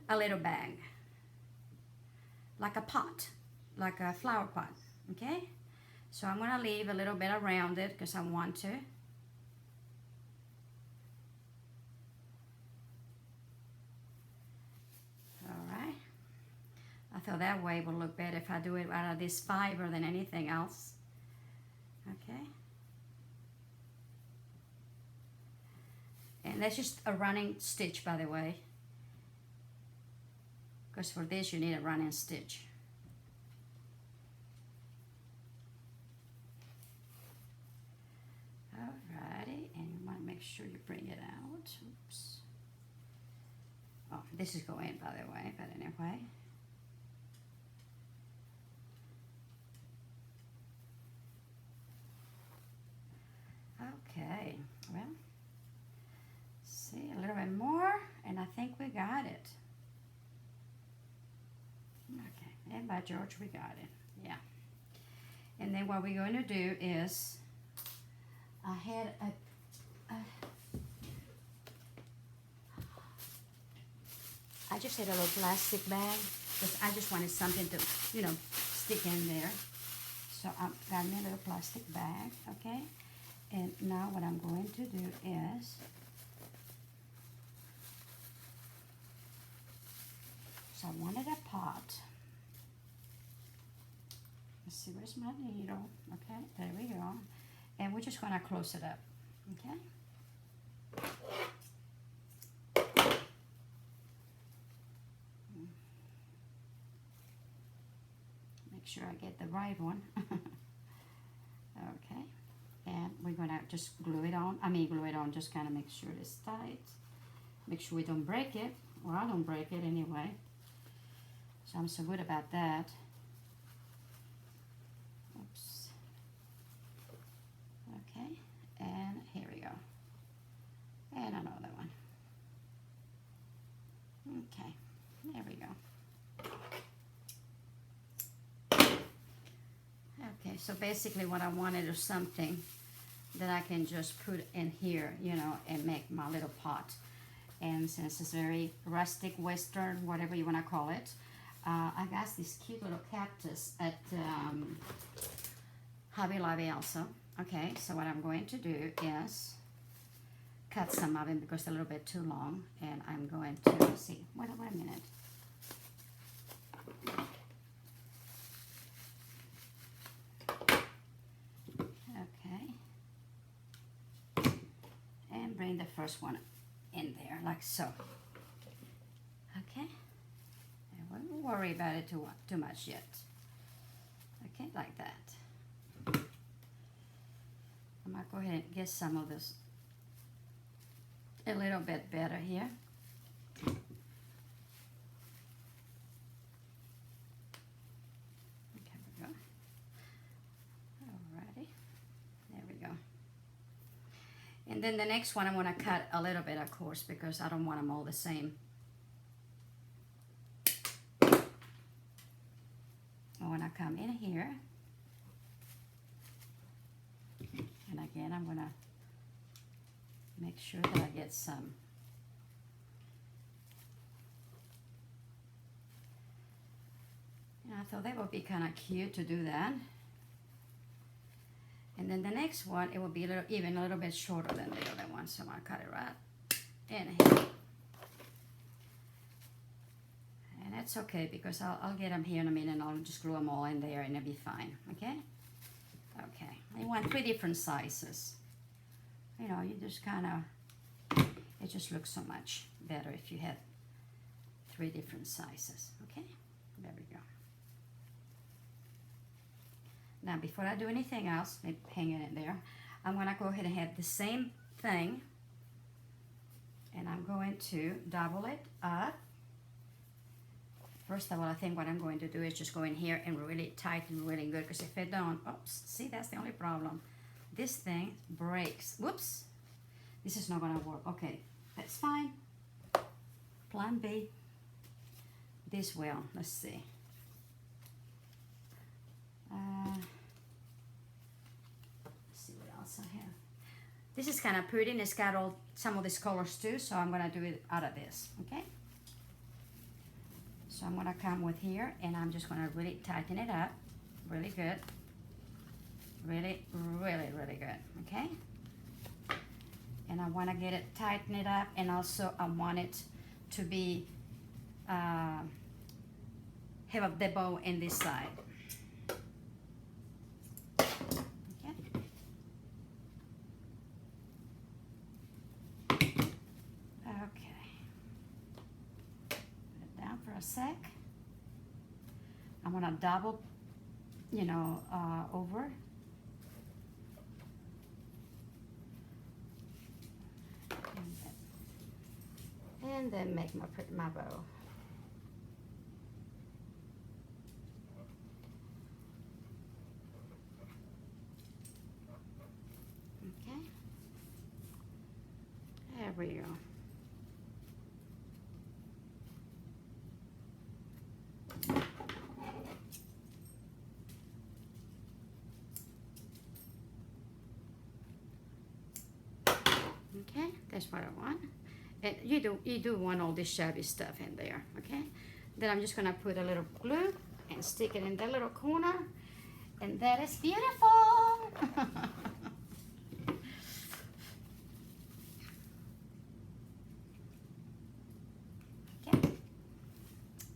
a little bag. Like a pot. Like a flower pot, okay? So I'm gonna leave a little bit around it because I want to. All right. I thought that way will look better if I do it out of this fiber than anything else. Okay. And that's just a running stitch, by the way. Because for this you need a running stitch. Alrighty, and you want to make sure you bring it out. Oops. Oh, this is going in, by the way, but anyway. Okay, well, see a little bit more, and I think we got it. Okay, and by George, we got it. Yeah. And then what we're going to do is, I had I just had a little plastic bag because I just wanted something to, you know, stick in there. So I got me a little plastic bag, okay? And now what I'm going to do is, so I wanted a pot. Let's see, where's my needle? Okay, there we go. And we're just gonna close it up, okay? Make sure I get the right one. Okay, and we're gonna just glue it on. Glue it on, just kind of make sure it's tight. Make sure we don't break it, or I don't break it anyway. So I'm so good about that. Oops. Okay, and here we go. And another one. Okay, there we go. Okay, so basically what I wanted is something that I can just put in here, you know, and make my little pot. And since it's very rustic, western, whatever you want to call it, I got this cute little cactus at Hobby Lobby also. Okay, so what I'm going to do is cut some of it because it's a little bit too long, and I'm going to see. Wait a minute. Okay, and bring the first one in there, like so. Okay, I won't worry about it too much yet. Okay, like that. I might go ahead and get some of this a little bit better here. Okay, we go. Alrighty, there we go. And then the next one I'm going to cut a little bit, of course, because I don't want them all the same. I want to come in here, and again I'm going to make sure that I get some. I thought that would be kind of cute to do that. And then the next one, it will be even a little bit shorter than the other one, so I'm going to cut it right in here. And that's okay, because I'll get them here in a minute, and I'll just glue them all in there, and it'll be fine, okay? Okay, I want 3 different sizes. You know, you just kind of, it just looks so much better if you have 3 different sizes, okay? There we go. Now, before I do anything else, maybe hang it in there, I'm going to go ahead and have the same thing, and I'm going to double it up. First of all, I think what I'm going to do is just go in here and really tighten really good, because if I don't, oops, see, that's the only problem. This thing breaks. Whoops. This is not going to work. Okay, that's fine. Plan B. This will. Let's see. Let's see what else I have. This is kind of pretty, and it's got all some of these colors too, so I'm going to do it out of this, okay? So I'm going to come with here, and I'm just going to really tighten it up really good. Really, really, really good, okay? And I want to get it, tighten it up, and also I want it to be, have the bow in this side. Sec. I'm gonna double, you know, over. And then make my bow. Okay. There we go. Okay, that's what I want. And you do want all this shabby stuff in there, okay? Then I'm just gonna put a little glue and stick it in that little corner, and that is beautiful. Okay.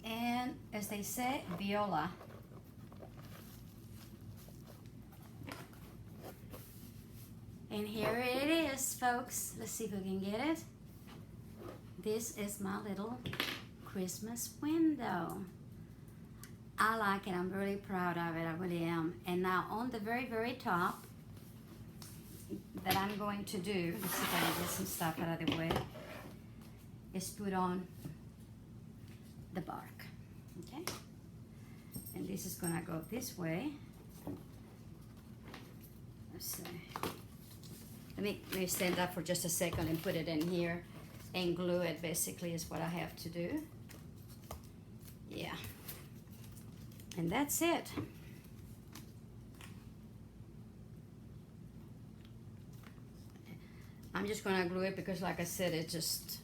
And as they say, viola. And here it is, folks. Let's see if we can get it. This is my little Christmas window. I like it. I'm really proud of it. I really am. And now on the very, very top that I'm going to do, let's see if I can get some stuff out of the way, is put on the bark. Okay? And this is gonna go this way. Let's see. Let me stand up for just a second and put it in here and glue it, basically, is what I have to do. Yeah. And that's it. I'm just gonna glue it because, like I said, it just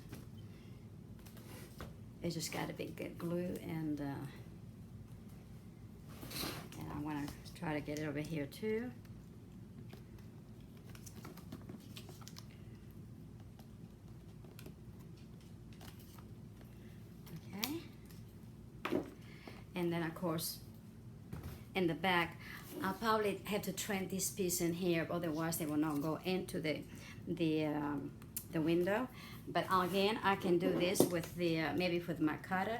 got a big good glue, and I wanna try to get it over here too. And then, of course, in the back, I'll probably have to trim this piece in here, otherwise they will not go into the the window. But again, I can do this with the, maybe with my cutter,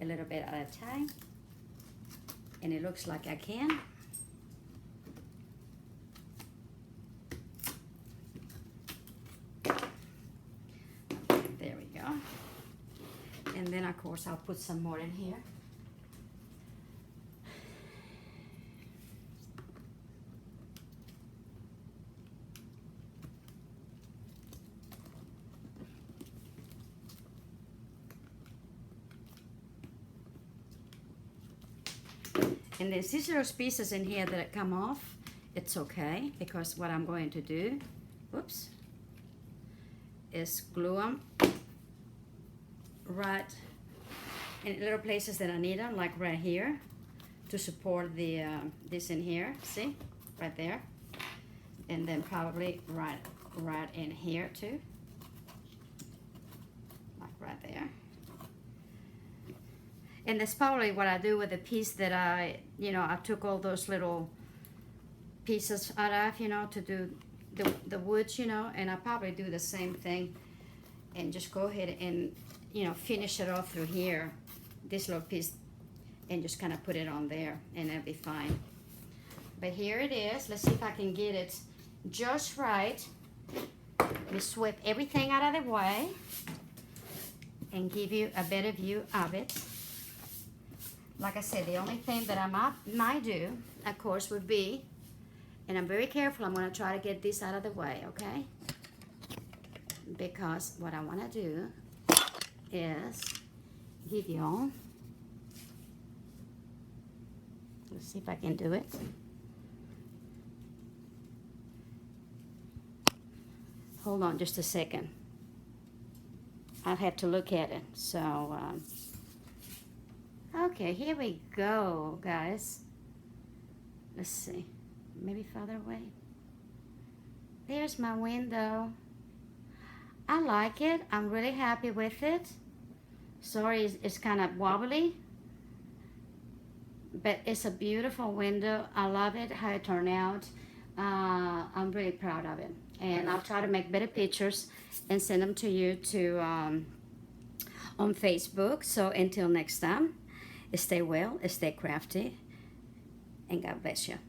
a little bit at a time. And it looks like I can. There we go. And then of course I'll put some more in here. And there's these little pieces in here that come off. It's okay, because what I'm going to do, whoops, is glue them right in little places that I need them, like right here, to support the this in here. See, right there, and then probably right in here too, like right there. And that's probably what I do with the piece that I took all those little pieces out of, to do the wood, and I probably do the same thing and just go ahead and, finish it off through here, this little piece, and just kind of put it on there, and it'll be fine. But here it is. Let's see if I can get it just right. Let me sweep everything out of the way and give you a better view of it. Like I said, the only thing that I might do, of course, would be, and I'm very careful, I'm going to try to get this out of the way, okay? Because what I want to do is give y'all, let's see if I can do it. Hold on just a second. I'll have to look at it. So, okay, here we go, guys. Let's see. Maybe farther away. There's my window. I like it. I'm really happy with it. Sorry, it's kind of wobbly, but it's a beautiful window. I love it, how it turned out. I'm really proud of it. And I'll try to make better pictures and send them to you on Facebook. So until next time, stay well, stay crafty, and God bless you.